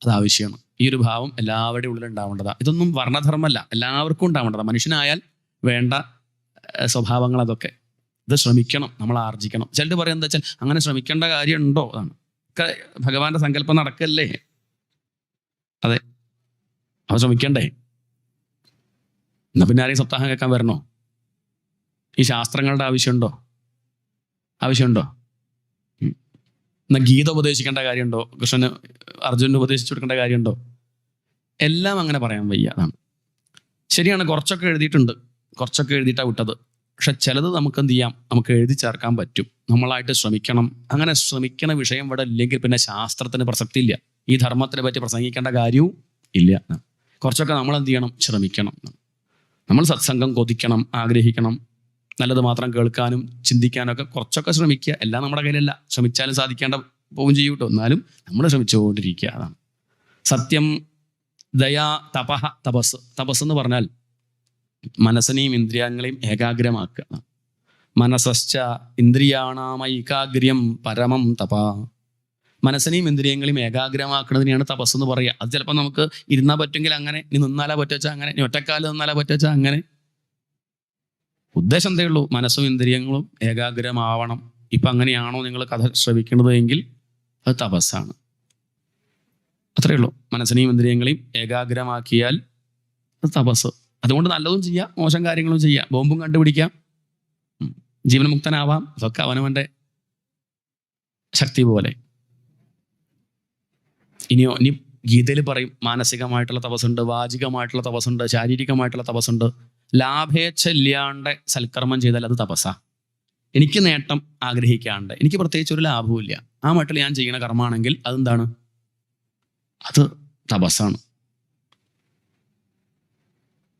അത് ആവശ്യമാണ്. ഈ ഒരു ഭാവം എല്ലാവരുടെയും ഉള്ളിൽ ഉണ്ടാവേണ്ടതാണ്. ഇതൊന്നും വർണ്ണധർമ്മമല്ല, എല്ലാവർക്കും ഉണ്ടാവേണ്ടതാണ്. മനുഷ്യനായാൽ വേണ്ട സ്വഭാവങ്ങൾ അതൊക്കെ. ഇത് ശ്രമിക്കണം, നമ്മൾ ആർജിക്കണം. ചിലർ പറയാം എന്താ വെച്ചാൽ അങ്ങനെ ശ്രമിക്കേണ്ട കാര്യമുണ്ടോ? അതാണ് ഒക്കെ ഭഗവാന്റെ സങ്കല്പം നടക്കല്ലേ. അതെ, അവ ശ്രമിക്കണ്ടേ? എന്നാ പിന്നെ ആരെയും സപ്താഹം കേൾക്കാൻ വരണോ? ഈ ശാസ്ത്രങ്ങളുടെ ആവശ്യമുണ്ടോ? എന്നാ ഗീത ഉപദേശിക്കേണ്ട കാര്യമുണ്ടോ? കൃഷ്ണന് അർജുനന് ഉപദേശിച്ചു കൊടുക്കേണ്ട കാര്യമുണ്ടോ? എല്ലാം അങ്ങനെ പറയാൻ വയ്യ. അതാണ് ശരിയാണ്. കുറച്ചൊക്കെ എഴുതിയിട്ടുണ്ട്, കുറച്ചൊക്കെ എഴുതിയിട്ടാണ് വിട്ടത്. പക്ഷെ ചിലത് നമുക്ക് എന്ത് ചെയ്യാം? നമുക്ക് എഴുതി ചേർക്കാൻ പറ്റും. നമ്മളായിട്ട് ശ്രമിക്കണം. അങ്ങനെ ശ്രമിക്കണ വിഷയം ഇവിടെ ഇല്ലെങ്കിൽ പിന്നെ ശാസ്ത്രത്തിന് പ്രസക്തി ഇല്ല. ഈ ധർമ്മത്തിനെ പറ്റി പ്രസംഗിക്കേണ്ട കാര്യവും ഇല്ല. കുറച്ചൊക്കെ നമ്മൾ എന്ത് ചെയ്യണം? ശ്രമിക്കണം. നമ്മൾ സത്സംഗം കൊതിക്കണം, ആഗ്രഹിക്കണം. നല്ലത് മാത്രം കേൾക്കാനും ചിന്തിക്കാനും ഒക്കെ കുറച്ചൊക്കെ ശ്രമിക്കുക. എല്ലാം നമ്മുടെ കയ്യിലല്ല, ശ്രമിച്ചാലും സാധിക്കേണ്ട പോവും ചെയ്യും കേട്ടോ. എന്നാലും നമ്മൾ ശ്രമിച്ചുകൊണ്ടിരിക്കുക. അതാണ് സത്യം, ദയാ, തപഹ. തപസ് എന്ന് പറഞ്ഞാൽ മനസ്സിനെയും ഇന്ദ്രിയങ്ങളെയും ഏകാഗ്രമാക്കുക. മനസ്സശ്ച ഇന്ദ്രിയാണാമൈകാഗ്ര്യം പരമം തപ. മനസ്സിനെയും ഇന്ദ്രിയങ്ങളെയും ഏകാഗ്രമാക്കുന്നതിനെയാണ് തപസ് എന്ന് പറയുക. അത് ചിലപ്പോൾ നമുക്ക് ഇരുന്നാൽ പറ്റുമെങ്കിൽ അങ്ങനെ, ഇനി നിന്നാലാ പറ്റുവെച്ചാൽ അങ്ങനെ, ഇനി ഒറ്റക്കാലം നിന്നാലാ പറ്റുവെച്ചാൽ അങ്ങനെ. ഉദ്ദേശം എന്തേ ഉള്ളൂ? മനസ്സും ഇന്ദ്രിയങ്ങളും ഏകാഗ്രമാവണം. ഇപ്പം അങ്ങനെയാണോ നിങ്ങൾ കഥ ശ്രവിക്കുന്നത് എങ്കിൽ അത് തപസ്സാണ്. അത്രയേ ഉള്ളൂ. മനസ്സിനെയും ഇന്ദ്രിയങ്ങളെയും ഏകാഗ്രമാക്കിയാൽ അത് തപസ്. അതുകൊണ്ട് നല്ലതും ചെയ്യാം, മോശം കാര്യങ്ങളും ചെയ്യാം, ബോംബും കണ്ടുപിടിക്കാം, ജീവൻമുക്തനാവാം. അതൊക്കെ അവനവൻ്റെ ശക്തി പോലെ. ഇനി ഗീതയിൽ പറയും മാനസികമായിട്ടുള്ള തപസ്സുണ്ട്, വാചികമായിട്ടുള്ള തപസ്സുണ്ട്, ശാരീരികമായിട്ടുള്ള തപസ്സുണ്ട്. ലാഭേച്ഛ ഇല്ലാണ്ട് സൽക്കർമ്മം ചെയ്താൽ അത് തപസ്സാ. എനിക്ക് നേട്ടം ആഗ്രഹിക്കാണ്ട്, എനിക്ക് പ്രത്യേകിച്ച് ഒരു ലാഭവും ഇല്ല, ആ മട്ടിൽ ഞാൻ ചെയ്യുന്ന കർമ്മമാണെങ്കിൽ അതെന്താണ്? അത് തപസ്സാണ്.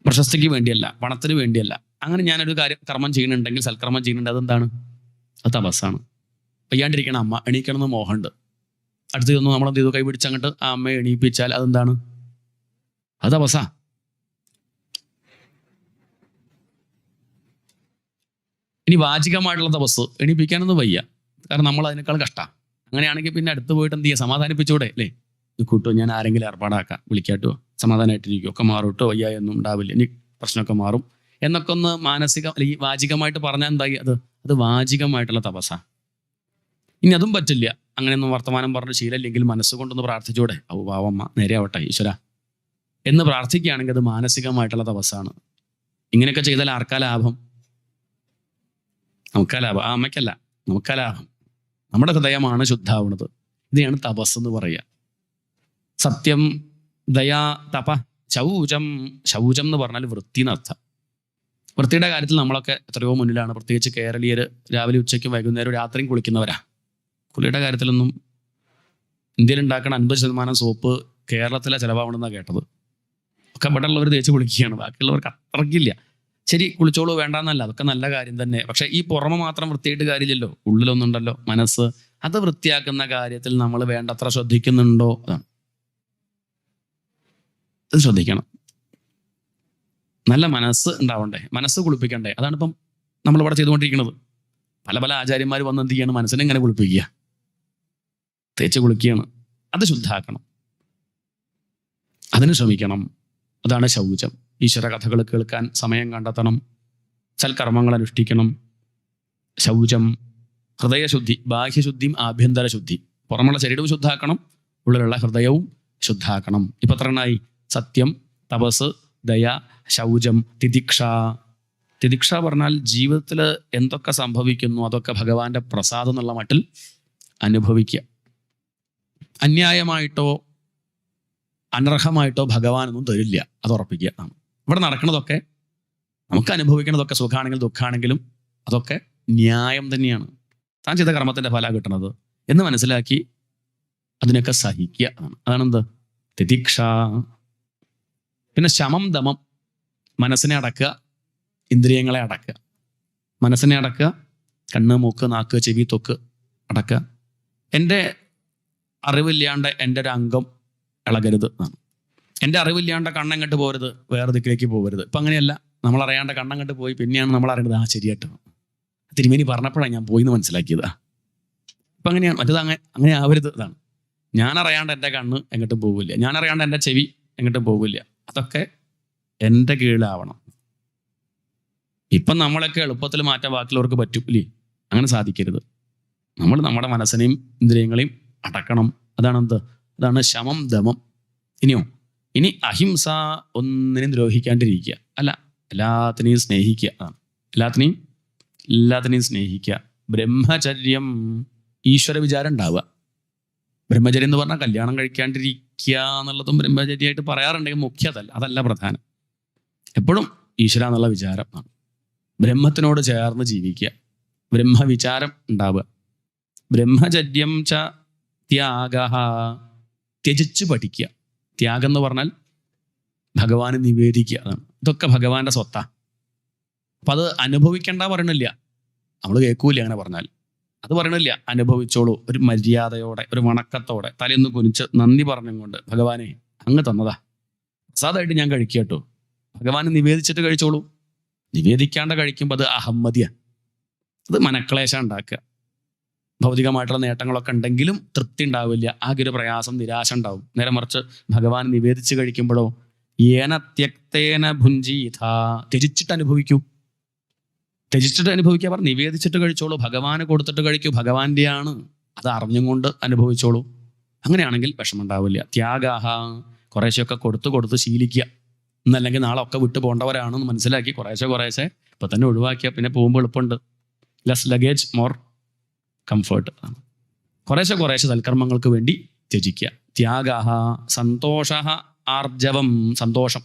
പ്രശസ്തിക്ക് വേണ്ടിയല്ല, പണത്തിന് വേണ്ടിയല്ല. അങ്ങനെ ഞാനൊരു കർമ്മം ചെയ്യുന്നുണ്ടെങ്കിൽ, സൽക്കർമ്മം ചെയ്യുന്നുണ്ട്, അതെന്താണ്? അത് തപസ്സാണ്. വയ്യാണ്ടിരിക്കണം അമ്മ, എണീക്കണമെന്ന് മോഹമുണ്ട്, അടുത്ത് ചെന്ന് നമ്മളെന്ത് ചെയ്തു? കൈ പിടിച്ചങ്ങോട്ട് ആ അമ്മയെ എണീപ്പിച്ചാൽ അതെന്താണ്? അത് തപസ്സാ. ഇനി വാചികമായിട്ടുള്ള തപസ്, എണീപ്പിക്കാനൊന്നും വയ്യ, കാരണം നമ്മൾ അതിനേക്കാൾ കഷ്ടമാണ്. അങ്ങനെയാണെങ്കിൽ പിന്നെ അടുത്ത് പോയിട്ട് എന്ത് ചെയ്യുക? സമാധാനിപ്പിച്ചൂടെ? അല്ലേ? കൂട്ടോ, ഞാൻ ആരെങ്കിലും ഏർപ്പാടാക്കാം, വിളിക്കാട്ടോ, സമാധാനമായിട്ടിരിക്കും, ഒക്കെ മാറൂട്ടോ, വയ്യായൊന്നും ഉണ്ടാവില്ല, ഇനി പ്രശ്നമൊക്കെ മാറും എന്നൊക്കെ ഒന്ന് മാനസിക അല്ലെങ്കിൽ വാചികമായിട്ട് പറഞ്ഞാൽ എന്തായി? അത് വാചികമായിട്ടുള്ള തപസ്സാ. ഇനി അതും പറ്റില്ല, അങ്ങനെയൊന്നും വർത്തമാനം പറഞ്ഞ് ശീലമില്ലെങ്കിൽ മനസ്സുകൊണ്ടൊന്ന് പ്രാർത്ഥിച്ചൂടെ? ഔ പാവമ്മ, നേരെ ആവട്ടെ ഈശ്വര എന്ന് പ്രാർത്ഥിക്കുകയാണെങ്കിൽ അത് മാനസികമായിട്ടുള്ള തപസ്സാണ്. ഇങ്ങനെയൊക്കെ ചെയ്താൽ ആർക്കാ ലാഭം? നമുക്കാ ലാഭം, ആ അമ്മയ്ക്കല്ല, നമുക്കാ ലാഭം. നമ്മുടെ ഹൃദയമാണ് ശുദ്ധാവുന്നത്. ഇതിനെയാണ് തപസ് എന്ന് പറയുക. സത്യം, ദയാ തപ ശൗചം. ശൗചം എന്ന് പറഞ്ഞാൽ വൃത്തി എന്നർത്ഥം. വൃത്തിയുടെ കാര്യത്തിൽ നമ്മളൊക്കെ എത്രയോ മുന്നിലാണ്. പ്രത്യേകിച്ച് കേരളീയർ രാവിലെ ഉച്ചയ്ക്കും വൈകുന്നേരം രാത്രിയും കുളിക്കുന്നവരാ. കുളിയുടെ കാര്യത്തിലൊന്നും ഇന്ത്യയിൽ ഉണ്ടാക്കുന്ന 50% സോപ്പ് കേരളത്തിലെ ചിലവാണെന്നാണ് കേട്ടത്. ഒക്കെ ഇവിടെ ഉള്ളവർ തേച്ച് കുളിക്കുകയാണ്, ബാക്കിയുള്ളവർക്ക് അത്രയ്ക്കില്ല. ശരി, കുളിച്ചോളൂ, വേണ്ടാന്നല്ല, അതൊക്കെ നല്ല കാര്യം തന്നെ. പക്ഷെ ഈ പുറമെ മാത്രം വൃത്തിയായിട്ട് കാര്യമില്ലല്ലോ, ഉള്ളിലൊന്നുണ്ടല്ലോ മനസ്സ്. അത് വൃത്തിയാക്കുന്ന കാര്യത്തിൽ നമ്മൾ വേണ്ടത്ര ശ്രദ്ധിക്കുന്നുണ്ടോ? അതാണ് ഇത് ശ്രദ്ധിക്കണം. നല്ല മനസ്സ് ഉണ്ടാവണ്ടേ, മനസ്സ് കുളിപ്പിക്കണ്ടേ. അതാണ് ഇപ്പം നമ്മളിവിടെ ചെയ്തുകൊണ്ടിരിക്കുന്നത്. പല പല ആചാര്യന്മാർ വന്ന് എന്ത് ചെയ്യണം, മനസ്സിനെ ഇങ്ങനെ കുളിപ്പിക്കുക, തേച്ച് കുളിക്കുകയാണ്. അത് ശുദ്ധാക്കണം, അതിന് ശ്രമിക്കണം. അതാണ് ശൗചം. ഈശ്വര കഥകൾ കേൾക്കാൻ സമയം കണ്ടെത്തണം, സൽക്കർമ്മങ്ങൾ അനുഷ്ഠിക്കണം. ശൗചം ഹൃദയശുദ്ധി, ബാഹ്യശുദ്ധിയും ആഭ്യന്തര ശുദ്ധി. പുറമുള്ള ശരീരവും ശുദ്ധാക്കണം, ഉള്ളിലുള്ള ഹൃദയവും ശുദ്ധാക്കണം. ഇപ്പം എത്രണ്ണായി? സത്യം, തപസ്, ദയ, ശൗചം, തിതിക്ഷ. തിതിക്ഷ പറഞ്ഞാൽ ജീവിതത്തിൽ എന്തൊക്കെ സംഭവിക്കുന്നു അതൊക്കെ ഭഗവാന്റെ പ്രസാദം എന്നുള്ള മട്ടിൽ അനുഭവിക്കുക. അന്യായമായിട്ടോ അനർഹമായിട്ടോ ഭഗവാനൊന്നും തരില്ല, അത് ഉറപ്പിക്കുക. ഇവിടെ നടക്കുന്നതൊക്കെ, നമുക്ക് അനുഭവിക്കുന്നതൊക്കെ സുഖമാണെങ്കിലും ദുഃഖമാണെങ്കിലും അതൊക്കെ ന്യായം തന്നെയാണ്. താൻ ചെയ്ത കർമ്മത്തിന്റെ ഫലം കിട്ടുന്നത് എന്ന് മനസ്സിലാക്കി അതിനൊക്കെ സഹിക്കുക. അതാണെന്ത്? തിതിക്ഷ. പിന്നെ ശമം ദമം, മനസ്സിനെ അടക്കുക, ഇന്ദ്രിയങ്ങളെ അടക്കുക. മനസ്സിനെ അടക്കുക, കണ്ണ്, മൂക്ക്, നാക്ക്, ചെവി, ത്വക്ക് അടക്കുക. എൻ്റെ അറിവില്ലാണ്ട് എൻ്റെ ഒരു അംഗം ഇളകരുത്. എൻ്റെ അറിവില്ലാണ്ട് കണ്ണങ്ങോട്ട് പോകരുത്, വേറെ ദിക്കിലേക്ക് പോകരുത്. ഇപ്പം അങ്ങനെയല്ല, നമ്മൾ അറിയാണ്ട് കണ്ണങ്ങോട്ട് പോയി പിന്നെയാണ് നമ്മൾ അറിയേണ്ടത്, ആ ശരിയായിട്ട് തിരുമേനി പറഞ്ഞപ്പോഴാണ് ഞാൻ പോയി എന്ന് മനസ്സിലാക്കിയത്. ഇപ്പം അങ്ങനെയാണ്. മറ്റേത് അങ്ങനെ ആവരുത്. ഇതാണ്, ഞാൻ അറിയാണ്ട് എൻ്റെ കണ്ണ് എങ്ങോട്ടും പോകില്ല, ഞാൻ അറിയാണ്ട് എൻ്റെ ചെവി എങ്ങോട്ടും പോകില്ല. അതൊക്കെ എൻ്റെ കീഴിലാവണം. ഇപ്പം നമ്മളൊക്കെ എളുപ്പത്തിൽ മാറ്റാൻ ബാക്കിയുള്ളവർക്ക് പറ്റൂലേ? അങ്ങനെ സാധിക്കരുത്. നമ്മൾ നമ്മുടെ മനസ്സിനെയും ഇന്ദ്രിയങ്ങളെയും അടക്കണം. അതാണെന്ത്? അതാണ് ശമം ദമം. ഇനി അഹിംസ, ഒന്നിനെയും ദ്രോഹിക്കാണ്ടിരിക്കുക. അല്ല, എല്ലാത്തിനെയും സ്നേഹിക്കുക. എല്ലാത്തിനെയും സ്നേഹിക്കുക. ബ്രഹ്മചര്യം, ഈശ്വര വിചാരം ഉണ്ടാവുക. ബ്രഹ്മചര്യം എന്ന് പറഞ്ഞാൽ കല്യാണം കഴിക്കാണ്ടിരിക്കുക എന്നുള്ളതും ബ്രഹ്മചര്യമായിട്ട് പറയാറുണ്ടെങ്കിൽ അതല്ല പ്രധാനം. എപ്പോഴും ഈശ്വര എന്നുള്ള വിചാരം ആണ്. ബ്രഹ്മത്തിനോട് ചേർന്ന് ജീവിക്കുക, ബ്രഹ്മവിചാരം ഉണ്ടാവുക. ബ്രഹ്മചര്യം ച ത്യാഗ, ത്യജിച്ച് പഠിക്കുക. ത്യാഗം എന്ന് പറഞ്ഞാൽ ഭഗവാന് നിവേദിക്കുക. അതാണ്. ഇതൊക്കെ ഭഗവാന്റെ സ്വത്താ. അപ്പം അത് അനുഭവിക്കേണ്ട പറയണില്ല, നമ്മൾ കേൾക്കൂല അങ്ങനെ പറഞ്ഞാൽ. അത് പറയണില്ല, അനുഭവിച്ചോളൂ. ഒരു മര്യാദയോടെ, ഒരു വണക്കത്തോടെ, തലയൊന്ന് കുനിച്ച് നന്ദി പറഞ്ഞുകൊണ്ട്, ഭഗവാനെ അങ്ങ് തന്നതാ, പ്രസാദമായിട്ട് ഞാൻ കഴിക്കുക കേട്ടോ, ഭഗവാന് നിവേദിച്ചിട്ട് കഴിച്ചോളൂ. നിവേദിക്കാണ്ട് കഴിക്കുമ്പോൾ അത് അഹമ്മതിയ, അത് മനക്ലേശം ഉണ്ടാക്കുക. ഭൗതികമായിട്ടുള്ള നേട്ടങ്ങളൊക്കെ ഉണ്ടെങ്കിലും തൃപ്തി ഉണ്ടാവില്ല, ആകെ ഒരു പ്രയാസം, നിരാശ ഉണ്ടാവും. നേരെ മറിച്ച് ഭഗവാൻ നിവേദിച്ച് കഴിക്കുമ്പോഴോ ഏന ത്യക്തേന ഭുഞ്ചീഥ, ത്യജിച്ചിട്ട് അനുഭവിക്കൂ. ത്യജിച്ചിട്ട് അനുഭവിക്കുക പറഞ്ഞ് നിവേദിച്ചിട്ട് കഴിച്ചോളൂ, ഭഗവാന് കൊടുത്തിട്ട് കഴിക്കൂ, ഭഗവാന്റെയാണ്, അത് അറിഞ്ഞും കൊണ്ട് അനുഭവിച്ചോളൂ. അങ്ങനെയാണെങ്കിൽ വിഷമം ഉണ്ടാവില്ല. ത്യാഗാഹ, കുറേശ്ശെയൊക്കെ കൊടുത്ത് ശീലിക്കുക. എന്നല്ലെങ്കിൽ നാളെ ഒക്കെ വിട്ടു പോകേണ്ടവരാണെന്ന് മനസ്സിലാക്കി കുറേശ്ശെ ഇപ്പം തന്നെ ഒഴിവാക്കിയാൽ പിന്നെ പോകുമ്പോൾ എളുപ്പമുണ്ട്. Less luggage more comfort. കുറേശ്ശെ സൽക്കർമ്മങ്ങൾക്ക് വേണ്ടി ത്യജിക്കുക. ത്യാഗാഹ സന്തോഷ ആർജവം, സന്തോഷം,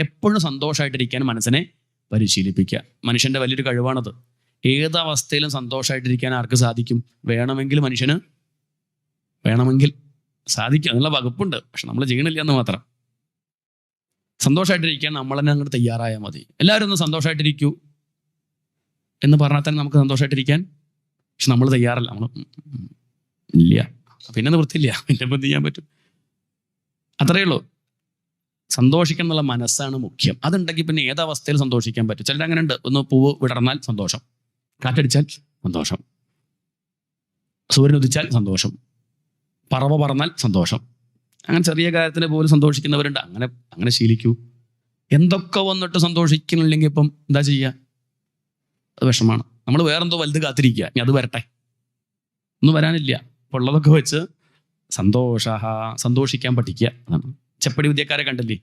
എപ്പോഴും സന്തോഷമായിട്ടിരിക്കാൻ മനസ്സിനെ പരിശീലിപ്പിക്കുക. മനുഷ്യൻ്റെ വലിയൊരു കഴിവാണത്. ഏതവസ്ഥയിലും സന്തോഷമായിട്ടിരിക്കാൻ ആർക്ക് സാധിക്കും? വേണമെങ്കിൽ സാധിക്കും, അതിനുള്ള വകുപ്പുണ്ട്. പക്ഷെ നമ്മൾ ചെയ്യണില്ല എന്ന് മാത്രം. സന്തോഷമായിട്ടിരിക്കാൻ നമ്മൾ തന്നെ അങ്ങോട്ട് തയ്യാറായാൽ മതി. എല്ലാവരും ഒന്ന് സന്തോഷമായിട്ടിരിക്കൂ എന്ന് പറഞ്ഞാൽ തന്നെ നമുക്ക് സന്തോഷമായിട്ടിരിക്കാൻ, പക്ഷെ നമ്മൾ തയ്യാറല്ല. നമ്മൾ ഇല്ല, പിന്നെ നിവൃത്തിയില്ല, പിന്നെ എന്ത് ചെയ്യാൻ പറ്റും? അത്രയേ ഉള്ളൂ. സന്തോഷിക്കണം എന്നുള്ള മനസ്സാണ് മുഖ്യം. അതുണ്ടെങ്കിൽ പിന്നെ ഏതവസ്ഥയിൽ സന്തോഷിക്കാൻ പറ്റും. ചിലർ അങ്ങനെ ഉണ്ട്, ഒന്ന് പൂവ് വിടർന്നാൽ സന്തോഷം, കാറ്റടിച്ചാൽ സന്തോഷം, സൂര്യൻ ഉദിച്ചാൽ സന്തോഷം, പറവ പറന്നാൽ സന്തോഷം. അങ്ങനെ ചെറിയ കാര്യത്തിന് പോലും സന്തോഷിക്കുന്നവരുണ്ട്. അങ്ങനെ ശീലിക്കൂ. എന്തൊക്കെ വന്നിട്ട് സന്തോഷിക്കുന്നില്ലെങ്കിൽ ഇപ്പം എന്താ ചെയ്യുക? അത് വിഷമാണ്. നമ്മൾ വേറെന്തോ വലുത് കാത്തിരിക്കുക, ഇനി അത് വരട്ടെ. ഒന്നും വരാനില്ല. അപ്പോൾ ഉള്ളതൊക്കെ വെച്ച് സന്തോഷിക്കാൻ പഠിക്കുക. അതാണ്. ചെപ്പടി വിദ്യക്കാരെ കണ്ടില്ലേ?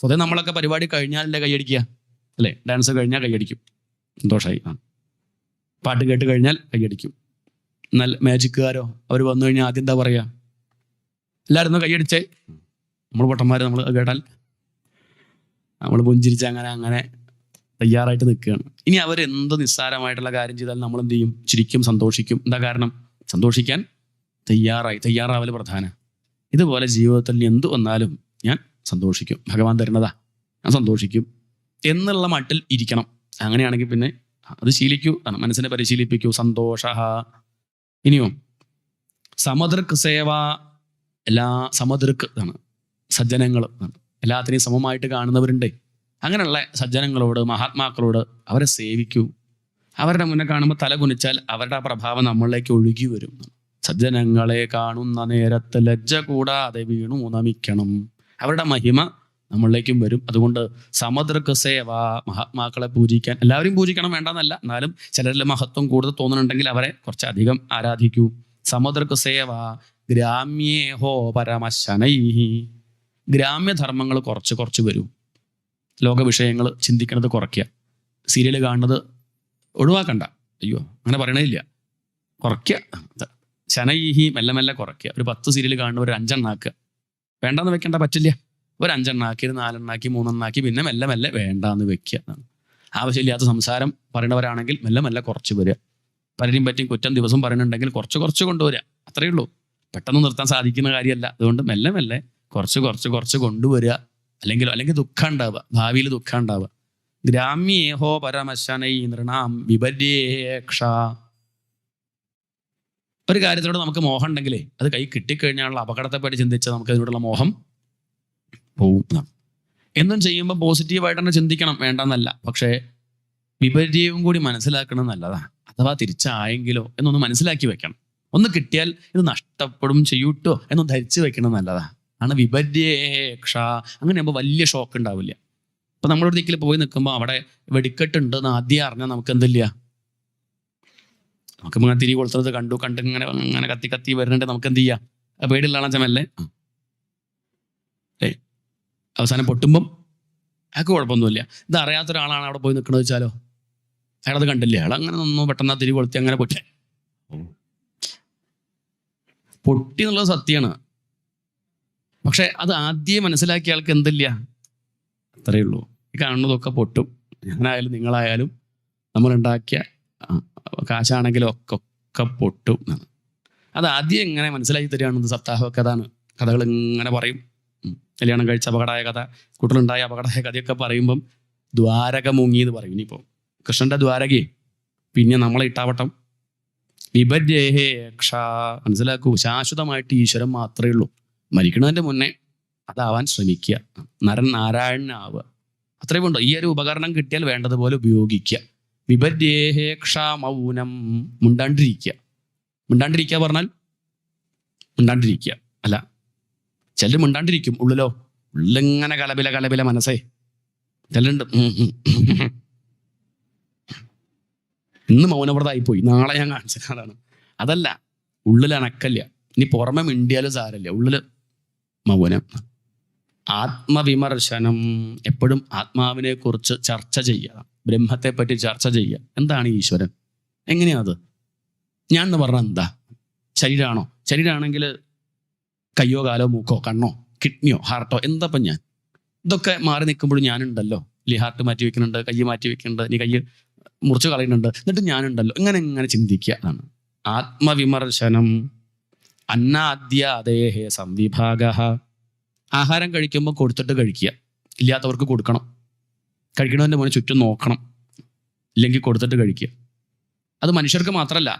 സ്വതേ നമ്മളൊക്കെ പരിപാടി കഴിഞ്ഞാലല്ലേ കൈയടിക്കുക, അല്ലേ? ഡാൻസ് കഴിഞ്ഞാൽ കൈയടിക്കും, സന്തോഷമായി. പാട്ട് കേട്ട് കഴിഞ്ഞാൽ കൈയടിക്കും. എന്നാൽ മാജിക്കുകാരോ അവർ വന്നു കഴിഞ്ഞാൽ ആദ്യം എന്താ പറയുക? എല്ലാവരും ഒന്ന് കൈയടിച്ചേ, നമ്മൾ പൊട്ടന്മാർ നമ്മൾ കേട്ടാൽ നമ്മൾ പുഞ്ചിരിച്ച് അങ്ങനെ തയ്യാറായിട്ട് നിൽക്കുകയാണ്. ഇനി അവരെന്ത് നിസ്സാരമായിട്ടുള്ള കാര്യം ചെയ്താൽ നമ്മൾ എന്ത് ചെയ്യും? ചിരിക്കും, സന്തോഷിക്കും. എന്താ കാരണം? സന്തോഷിക്കാൻ തയ്യാറാവൽ പ്രധാനം. ഇതുപോലെ ജീവിതത്തിൽ എന്ത് വന്നാലും ഞാൻ സന്തോഷിക്കും, ഭഗവാൻ തരുന്നതാ, ഞാൻ സന്തോഷിക്കും എന്നുള്ള മട്ടിൽ ഇരിക്കണം. അങ്ങനെയാണെങ്കിൽ പിന്നെ അത് ശീലിക്കൂ, മനസ്സിനെ പരിശീലിപ്പിക്കൂ. സന്തോഷ. ഇനിയോ സമദൃക് സേവ. എല്ലാ സമദൃക് ആണ് സജ്ജനങ്ങൾ, എല്ലാത്തിനെയും സമമായിട്ട് കാണുന്നവരുണ്ട്. അങ്ങനെയുള്ള സജ്ജനങ്ങളോട്, മഹാത്മാക്കളോട് അവരെ സേവിക്കൂ. അവരുടെ മുന്നേ കാണുമ്പോൾ തല കുനിച്ചാൽ അവരുടെ ആ പ്രഭാവം നമ്മളിലേക്ക് ഒഴുകി വരും. സജ്ജനങ്ങളെ കാണുന്ന നേരത്ത് ലജ്ജ കൂടാതെ വീണു നമിക്കണം. അവരുടെ മഹിമ നമ്മളിലേക്കും വരും. അതുകൊണ്ട് സമദൃക് സേവ, മഹാത്മാക്കളെ പൂജിക്കാൻ എല്ലാവരും പൂജിക്കണം വേണ്ടെന്നല്ല, എന്നാലും ചിലരിൽ മഹത്വം കൂടുതൽ തോന്നുന്നുണ്ടെങ്കിൽ അവരെ കുറച്ചധികം ആരാധിക്കൂ. സമദൃക് സേവ ഗ്രാമ്യേഹോ പരമശനൈഹി. ഗ്രാമ്യധർമ്മങ്ങൾ കുറച്ച് വരൂ. ലോക വിഷയങ്ങൾ ചിന്തിക്കുന്നത് കുറയ്ക്കുക. സീരിയൽ കാണുന്നത് ഒഴിവാക്കണ്ട. അയ്യോ അങ്ങനെ പറയണില്ല, കുറയ്ക്കുക. ശനൈഹി മെല്ലെ കുറയ്ക്കുക. ഒരു 10 സീരിയൽ കാണുന്ന ഒരു 5 എണ്ണാക്കുക. വേണ്ടാന്ന് വെക്കേണ്ട, പറ്റില്ല. ഒരു 5 എണ്ണാക്കി, ഒരു 4 എണ്ണാക്കി, 3 എണ്ണാക്കി, പിന്നെ മെല്ലെ വേണ്ടാന്ന് വെക്കുക. ആവശ്യമില്ലാത്ത സംസാരം പറയുന്നവരാണെങ്കിൽ മെല്ലെ കുറച്ച് വരിക. പലരും പറ്റിയും കുറ്റം ദിവസം പറയുന്നുണ്ടെങ്കിൽ കുറച്ച് കൊണ്ടുവരിക. അത്രയേ ഉള്ളൂ. പെട്ടെന്ന് നിർത്താൻ സാധിക്കുന്ന കാര്യമല്ല. അതുകൊണ്ട് മെല്ലെ കുറച്ച് കൊണ്ടുവരിക. അല്ലെങ്കിൽ ദുഃഖം ഉണ്ടാവുക, ഭാവിയിൽ ദുഃഖം ഉണ്ടാവുക. ഗ്രാമ്യേഹോ പരമശനൈ നൃണാം വിപര്യേക്ഷ. ഒരു കാര്യത്തിനോട് നമുക്ക് മോഹം ഉണ്ടെങ്കിലേ അത് കൈ കിട്ടിക്കഴിഞ്ഞാലുള്ള അപകടത്തെപ്പറ്റി ചിന്തിച്ചാൽ നമുക്ക് അതിനോടുള്ള മോഹം പോവും. എന്നും ചെയ്യുമ്പോൾ പോസിറ്റീവായിട്ട് തന്നെ ചിന്തിക്കണം, വേണ്ടെന്നല്ല. പക്ഷേ വിപര്യവും കൂടി മനസ്സിലാക്കണം നല്ലതാണ്. അഥവാ തിരിച്ചായെങ്കിലോ എന്നൊന്ന് മനസ്സിലാക്കി വെക്കണം. ഒന്ന് കിട്ടിയാൽ ഇത് നഷ്ടപ്പെടും ചെയ്യൂട്ടോ എന്നൊന്ന് ധരിച്ചു വെക്കണം നല്ലതാണ്. ആണ് വിപര്യേക്ഷ. അങ്ങനെയാകുമ്പോൾ വലിയ ഷോക്ക് ഉണ്ടാവില്ല. ഇപ്പം നമ്മളൊരു ദിക്കിൽ പോയി നിൽക്കുമ്പോൾ അവിടെ വെടിക്കെട്ടുണ്ട് എന്ന് ആദ്യം അറിഞ്ഞാൽ നമുക്ക് എന്തില്ല, നമുക്ക് ഇങ്ങനെ തിരി കൊളുത്തുന്നത് കണ്ട് ഇങ്ങനെ കത്തി വരുന്നുണ്ട്. നമുക്ക് എന്ത് ചെയ്യാം? പേടിയുള്ള ആളാച്ചമല്ലേ. അവസാനം പൊട്ടുമ്പം അയാൾക്ക് കുഴപ്പമൊന്നുമില്ല. ഇത് അറിയാത്ത ഒരാളാണ് അവിടെ പോയി നിൽക്കുന്നത് വെച്ചാലോ, അയാളത് കണ്ടില്ലേ, അയാൾ അങ്ങനെ നിന്നു, പെട്ടെന്ന് തിരി കൊളുത്തി അങ്ങനെ പൊട്ടി എന്നുള്ളത് സത്യമാണ്. പക്ഷെ അത് ആദ്യം മനസ്സിലാക്കിയ ആൾക്ക് എന്തില്ല, അത്രയേ ഉള്ളൂ. ഈ കാണുന്നതൊക്കെ പൊട്ടും. ഞാനായാലും നിങ്ങളായാലും നമ്മളുണ്ടാക്കിയ കാശാണെങ്കിലും ഒക്കെ പൊട്ടും. അത് ആദ്യം എങ്ങനെ മനസ്സിലാക്കി തരികയാണെന്ന് സപ്താഹമൊക്കെ അതാണ്. കഥകൾ ഇങ്ങനെ പറയും. കല്യാണം കഴിച്ച അപകടമായ കഥ, കുട്ടികളുണ്ടായ അപകടമായ കഥയൊക്കെ പറയുമ്പം ദ്വാരക മുങ്ങി എന്ന് പറയും. ഇനിയിപ്പോൾ കൃഷ്ണന്റെ ദ്വാരകയെ പിന്നെ നമ്മളെ ഇട്ടാവട്ടം. വിപര്യേക്ഷ. മനസ്സിലാക്കൂ, ശാശ്വതമായിട്ട് ഈശ്വരൻ മാത്രമേ ഉള്ളൂ. മരിക്കണതിൻ്റെ മുന്നേ അതാവാൻ ശ്രമിക്കുക. നരൻ നാരായണനാവുക. അത്രയും ഉണ്ടോ. ഈ ഒരു ഉപകരണം കിട്ടിയാൽ വേണ്ടതുപോലെ ഉപയോഗിക്കുക. വിപര്യേക്ഷ മൗനം. മിണ്ടാണ്ടിരിക്കുക പറഞ്ഞാൽ മിണ്ടാണ്ടിരിക്കുക അല്ല, ചിലർ മിണ്ടാണ്ടിരിക്കും. ഉള്ളിലിങ്ങനെ കലപില മനസ്സേ. ചിലരുണ്ട് ഇന്ന് മൗനവ്രതമായിപ്പോയി, നാളെ ഞാൻ കാണിച്ചത് അതാണ്. അതല്ല, ഉള്ളിൽ അനക്കല്ല. ഇനി പുറമെ മിണ്ടിയാലും സാരല്ല, ഉള്ളിൽ മൗനം. ആത്മവിമർശനം. എപ്പോഴും ആത്മാവിനെ കുറിച്ച് ചർച്ച ചെയ്യുക, ബ്രഹ്മത്തെ പറ്റി ചർച്ച ചെയ്യുക. എന്താണ് ഈശ്വരൻ, എങ്ങനെയാത്, ഞാൻ എന്ന് പറഞ്ഞാൽ എന്താ? ശരീരമാണോ? ശരീരമാണെങ്കിൽ കയ്യോ കാലോ മൂക്കോ കണ്ണോ കിഡ്നിയോ ഹാർട്ടോ, എന്താപ്പം ഞാൻ? ഇതൊക്കെ മാറി നിൽക്കുമ്പോഴും ഞാനുണ്ടല്ലോ. ഇല്ലേ, ഹാർട്ട് മാറ്റി വെക്കുന്നുണ്ട്, കൈ മാറ്റി വെക്കുന്നുണ്ട്, ഇനി കൈ മുറിച്ച് കളയുന്നുണ്ട്, എന്നിട്ട് ഞാനുണ്ടല്ലോ. ഇങ്ങനെ ചിന്തിക്കുക. അതാണ് ആത്മവിമർശനം. അന്നാദ്യാദേഹേ സംവിഭാഗ. ആഹാരം കഴിക്കുമ്പോൾ കൊടുത്തിട്ട് കഴിക്കുക, ഇല്ലാത്തവർക്ക് കൊടുക്കണം. കഴിക്കണതിൻ്റെ മുന്നേ ചുറ്റും നോക്കണം, ഇല്ലെങ്കിൽ കൊടുത്തിട്ട് കഴിക്കുക. അത് മനുഷ്യർക്ക് മാത്രമല്ല,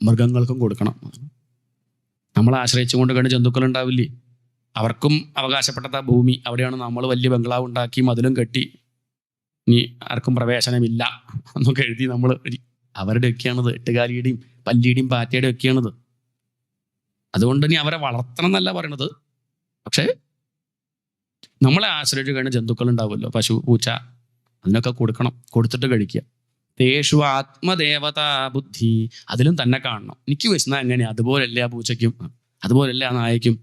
മൃഗങ്ങൾക്കും കൊടുക്കണം. നമ്മളെ ആശ്രയിച്ചുകൊണ്ട് കണ്ട് ജന്തുക്കൾ ഉണ്ടാവില്ലേ, അവർക്കും അവകാശപ്പെട്ട ഭൂമി. അവിടെയാണ് നമ്മൾ വലിയ ബംഗ്ലാവ് ഉണ്ടാക്കി മതിലും കെട്ടി ഇനി ആർക്കും പ്രവേശനമില്ല എന്നൊക്കെ എഴുതി നമ്മൾ അവരുടെ ഒക്കെയാണത്. എട്ടുകാലിയുടെയും പല്ലിയുടെയും പാറ്റയുടെയും ഒക്കെയാണത്. അതുകൊണ്ട് ഇനി അവരെ വളർത്തണം എന്നല്ല പറയണത്. പക്ഷേ നമ്മളെ ആശ്രയിച്ച് കഴിഞ്ഞ ജന്തുക്കൾ ഉണ്ടാവുമല്ലോ, പശു, പൂച്ച, അതിനൊക്കെ കൊടുക്കണം, കൊടുത്തിട്ട് കഴിക്കുക. തേഷു ആത്മദേവതാ ബുദ്ധി. അതിലും തന്നെ കാണണം. എനിക്ക് വിശന്ന എങ്ങനെയാ, അതുപോലല്ലേ ആ പൂച്ചയ്ക്കും, അതുപോലല്ലേ ആ നായയ്ക്കും.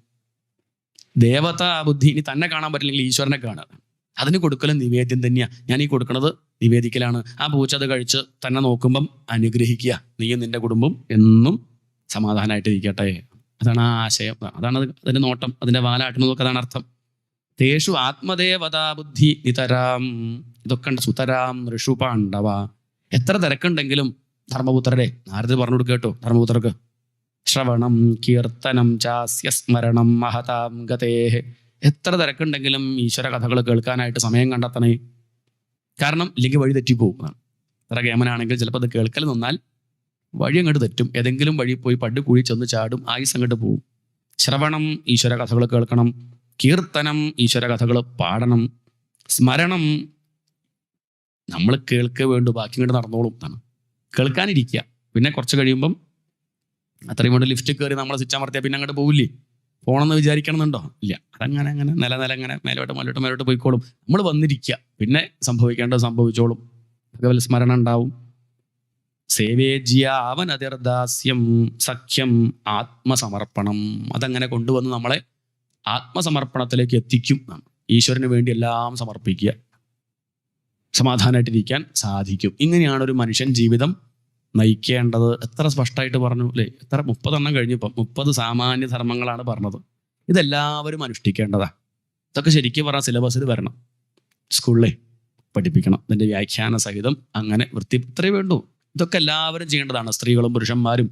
ദേവതാ ബുദ്ധി. ഇനി തന്നെ കാണാൻ പറ്റില്ലെങ്കിൽ ഈശ്വരനെ കാണുക. അതിന് കൊടുക്കലും നിവേദ്യം തന്നെയാണ്. ഞാൻ ഈ കൊടുക്കുന്നത് നിവേദിക്കലാണ്. ആ പൂച്ച അത് കഴിച്ച് തന്നെ നോക്കുമ്പം അനുഗ്രഹിക്കുക. നീയും നിന്റെ കുടുംബം എന്നും സമാധാനമായിട്ട് ഇരിക്കട്ടെ. അതാണ് ആ ആശയം, അതാണ് അതിൻ്റെ നോട്ടം, അതിൻ്റെ വാലാട്ടുന്നതൊക്കെ അതാണ് അർത്ഥം. തേഷു ആത്മദേവതാ ബുദ്ധി നിതരാം. ഇതൊക്കെ ഉണ്ട്. സുതരാം ഋഷു പാണ്ഡവ. എത്ര തിരക്കുണ്ടെങ്കിലും ധർമ്മപുത്രരെ നാരദ പറഞ്ഞു കൊടുക്കുക കേട്ടോ ധർമ്മപുത്രർക്ക്. ശ്രവണം കീർത്തനം ചാസ്യ സ്മരണം മഹതാം ഗതേഹ്. എത്ര തിരക്കുണ്ടെങ്കിലും ഈശ്വര കഥകൾ കേൾക്കാനായിട്ട് സമയം കണ്ടെത്തണേ. കാരണം ഇല്ലെങ്കിൽ വഴി തെറ്റിപ്പോകും. എത്ര കേമനാണെങ്കിൽ ചിലപ്പോൾ അത് കേൾക്കൽ നിന്നാൽ വഴി അങ്ങോട്ട് തെറ്റും. ഏതെങ്കിലും വഴി പോയി പണ്ട് കുഴി ചെന്ന് ചാടും, ആയുസ് അങ്ങോട്ട് പോവും. ശ്രവണം ഈശ്വര കഥകൾ കേൾക്കണം, കീർത്തനം ഈശ്വര കഥകൾ പാടണം, സ്മരണം നമ്മൾ കേൾക്കേ വേണ്ടു, ബാക്കി ഇങ്ങോട്ട് നടന്നോളും എന്നാണ്. കേൾക്കാനിരിക്കുക. പിന്നെ കുറച്ച് കഴിയുമ്പം അത്രയും കൊണ്ട് ലിഫ്റ്റ് കയറി നമ്മൾ സ്വിച്ച് അമർത്തിയാൽ പിന്നെ അങ്ങോട്ട് പോവില്ലേ? പോകണമെന്ന് വിചാരിക്കണമെന്നുണ്ടോ? ഇല്ല. അതങ്ങനെ അങ്ങനെ നില അങ്ങനെ മേലോട്ട് പോയിക്കോളും. നമ്മൾ വന്നിരിക്കുക. പിന്നെ സംഭവിക്കേണ്ടത് സംഭവിച്ചോളും. ഭഗവത് സ്മരണ ഉണ്ടാവും. സേവേജ്യാവനതിർദാസ്യം സഖ്യം ആത്മസമർപ്പണം. അതങ്ങനെ കൊണ്ടുവന്ന് നമ്മളെ ആത്മസമർപ്പണത്തിലേക്ക് എത്തിക്കും. ഈശ്വരന് വേണ്ടി എല്ലാം സമർപ്പിക്കുക, സമാധാനമായിട്ടിരിക്കാൻ സാധിക്കും. ഇങ്ങനെയാണ് ഒരു മനുഷ്യൻ ജീവിതം നയിക്കേണ്ടത്. എത്ര സ്പഷ്ടമായിട്ട് പറഞ്ഞു അല്ലേ? എത്ര 30 കഴിഞ്ഞപ്പോൾ 30 സാമാന്യ ധർമ്മങ്ങളാണ് പറഞ്ഞത്. ഇതെല്ലാവരും അനുഷ്ഠിക്കേണ്ടതാണ്. ഇതൊക്കെ ശരിക്കും പറഞ്ഞാൽ സിലബസിൽ വരണം, സ്കൂളിലെ പഠിപ്പിക്കണം. ഇതിൻ്റെ വ്യാഖ്യാന സഹിതം അങ്ങനെ ഇത്രയേ വേണ്ടൂ. ഇതൊക്കെ എല്ലാവരും ചെയ്യേണ്ടതാണ്, സ്ത്രീകളും പുരുഷന്മാരും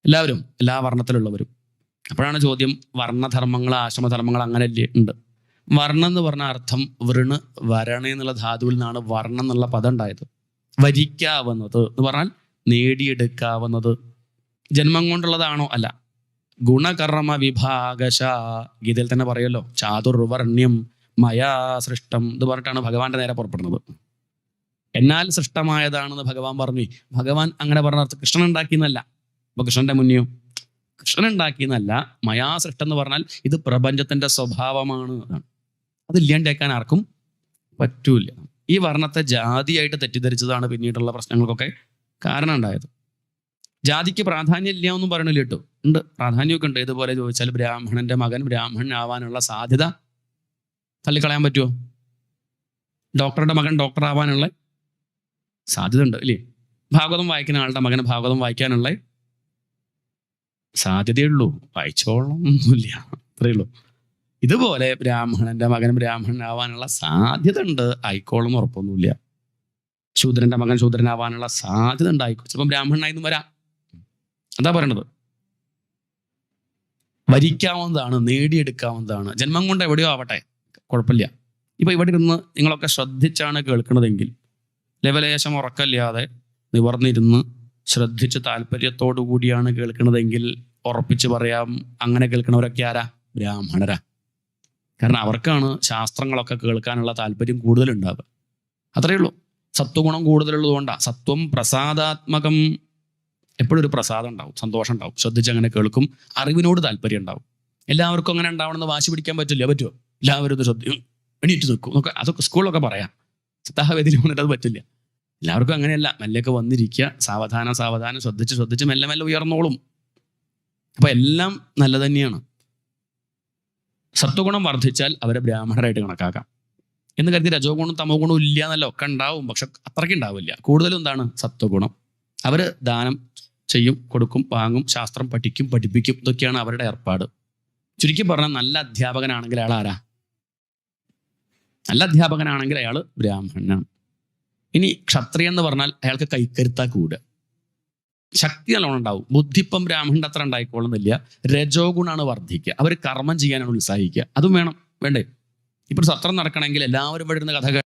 എല്ലാവരും, എല്ലാ വർണ്ണത്തിലുള്ളവരും. അപ്പോഴാണ് ചോദ്യം, വർണ്ണധർമ്മങ്ങൾ ആശ്രമധർമ്മങ്ങൾ അങ്ങനെയല്ലേ? ഉണ്ട്. വർണ്ണം എന്ന് പറഞ്ഞ അർത്ഥം വൃണ് വരണ എന്നുള്ള ധാതുവിൽ നിന്നാണ് വർണ്ണം എന്നുള്ള പദം ഉണ്ടായത്. വരിക്കാവുന്നത് എന്ന് പറഞ്ഞാൽ നേടിയെടുക്കാവുന്നത്. ജന്മം കൊണ്ടുള്ളതാണോ? അല്ല. ഗുണകർമ്മ വിഭാഗശ, ഗീതയിൽ തന്നെ പറയുമല്ലോ, ചാതുർവർണ്ണ്യം മയാ സൃഷ്ടം എന്ന് പറഞ്ഞിട്ടാണ് ഭഗവാന്റെ നേരെ പുറപ്പെടുന്നത്. എന്നാൽ സൃഷ്ടമായതാണെന്ന് ഭഗവാൻ പറഞ്ഞു. ഭഗവാൻ അങ്ങനെ പറഞ്ഞ അർത്ഥം കൃഷ്ണൻ ഉണ്ടാക്കിയെന്നല്ല. അപ്പൊ കൃഷ്ണന്റെ മുന്നെയോ കൃഷ്ണൻ ഉണ്ടാക്കിയെന്നല്ല. മയാ സൃഷ്ടം എന്ന് പറഞ്ഞാൽ ഇത് പ്രപഞ്ചത്തിന്റെ സ്വഭാവമാണ്. അതാണ്. അതില്ലാണ്ടേക്കാൻ ആർക്കും പറ്റൂല. ഈ വർണ്ണത്തെ ജാതിയായിട്ട് തെറ്റിദ്ധരിച്ചതാണ് പിന്നീടുള്ള പ്രശ്നങ്ങൾക്കൊക്കെ കാരണം ഉണ്ടായത്. ജാതിക്ക് പ്രാധാന്യം ഇല്ല എന്നും പറയണില്ല കേട്ടോ. ഉണ്ട്, പ്രാധാന്യമൊക്കെ ഉണ്ട്. ഇതുപോലെ ചോദിച്ചാൽ ബ്രാഹ്മണന്റെ മകൻ ബ്രാഹ്മണനാവാനുള്ള സാധ്യത തള്ളിക്കളയാൻ പറ്റുമോ? ഡോക്ടറുടെ മകൻ ഡോക്ടർ ആവാനുള്ള സാധ്യത ഉണ്ട് ഇല്ലേ? ഭാഗവതം വായിക്കുന്ന ആളുടെ മകന് ഭാഗവതം വായിക്കാനുള്ള സാധ്യതയുള്ളൂ. വായിച്ചോളൊന്നുമില്ല, അത്രയേ ഉള്ളൂ. ഇതുപോലെ ബ്രാഹ്മണന്റെ മകൻ ബ്രാഹ്മണനാവാനുള്ള സാധ്യത ഉണ്ട്, ആയിക്കോളും ഉറപ്പൊന്നുമില്ല. ശൂദ്രന്റെ മകൻ ശൂദ്രനാവാനുള്ള സാധ്യത ഉണ്ട്, ആയിക്കോളും. ചിലപ്പോൾ ബ്രാഹ്മണനായിരുന്നു വരാം. എന്താ പറയണത്? വരിക്കാവുന്നതാണ്, നേടിയെടുക്കാവുന്നതാണ്. ജന്മം കൊണ്ട് എവിടെയോ ആവട്ടെ, കുഴപ്പമില്ല. ഇപ്പൊ ഇവിടെ ഇരുന്ന് നിങ്ങളൊക്കെ ശ്രദ്ധിച്ചാണ് കേൾക്കുന്നതെങ്കിൽ, ലെവലേശം ഉറക്കമില്ലാതെ നിവർന്നിരുന്ന് ശ്രദ്ധിച്ച് താല്പര്യത്തോടു കൂടിയാണ് കേൾക്കുന്നതെങ്കിൽ ഉറപ്പിച്ച് പറയാം, അങ്ങനെ കേൾക്കുന്നവരൊക്കെ ആരാ? ബ്രാഹ്മണരാ. കാരണം അവർക്കാണ് ശാസ്ത്രങ്ങളൊക്കെ കേൾക്കാനുള്ള താല്പര്യം കൂടുതലുണ്ടാവുക. അത്രയേ ഉള്ളൂ. സത്വഗുണം കൂടുതലുള്ളത് കൊണ്ടാണ്. സത്വം പ്രസാദാത്മകം. എപ്പോഴും ഒരു പ്രസാദം ഉണ്ടാവും, സന്തോഷം ഉണ്ടാവും. ശ്രദ്ധിച്ച് അങ്ങനെ കേൾക്കും, അറിവിനോട് താല്പര്യം ഉണ്ടാവും. എല്ലാവർക്കും അങ്ങനെ ഉണ്ടാവണമെന്ന് വാശി പിടിക്കാൻ പറ്റില്ല. പറ്റുമോ? എല്ലാവരും ഇത് ശ്രദ്ധിക്കും, എണീറ്റ് നിൽക്കും എന്നൊക്കെ അതൊക്കെ സ്കൂളിലൊക്കെ പറയാം. സത്താഹവേദിയിൽ വന്നിട്ട് അത് പറ്റില്ല. എല്ലാവർക്കും അങ്ങനെയല്ല. മെല്ലൊക്കെ വന്നിരിക്കുക, സാവധാനം ശ്രദ്ധിച്ച് മെല്ലെ ഉയർന്നോളും. അപ്പൊ എല്ലാം നല്ല തന്നെയാണ്. സത്വഗുണം വർദ്ധിച്ചാൽ അവരെ ബ്രാഹ്മണരായിട്ട് കണക്കാക്കാം എന്ന് കരുതി രജോ ഗുണം തമോ ഗുണം ഇല്ല എന്നല്ല, ഒക്കെ ഉണ്ടാവും. പക്ഷെ അത്രയ്ക്ക് ഉണ്ടാവില്ല. കൂടുതലും എന്താണ്? സത്വഗുണം. അവർ ദാനം ചെയ്യും, കൊടുക്കും, വാങ്ങും, ശാസ്ത്രം പഠിക്കും, പഠിപ്പിക്കും. ഇതൊക്കെയാണ് അവരുടെ ഏർപ്പാട്. ചുരുക്കി പറഞ്ഞാൽ നല്ല അധ്യാപകനാണെങ്കിൽ അയാൾ ആരാ? നല്ല അധ്യാപകനാണെങ്കിൽ അയാൾ ബ്രാഹ്മണനാണ്. ഇനി ക്ഷത്രിയൻ എന്ന് പറഞ്ഞാൽ അയാൾക്ക് കൈക്കരുത്താ കൂടുക, ശക്തി നല്ലോണം ഉണ്ടാവും. ബുദ്ധിപ്പം ബ്രാഹ്മണന്റെ അത്ര ഉണ്ടായിക്കോളുന്നില്ല. രജോ ഗുണാണ് വർദ്ധിക്കുക. അവർ കർമ്മം ചെയ്യാനാണ് ഉത്സാഹിക്കുക. അതും വേണം, വേണ്ടേ? ഇപ്പോൾ സത്രം നടക്കണമെങ്കിൽ എല്ലാവരും ഇവിടെ ഇരുന്ന് കഥ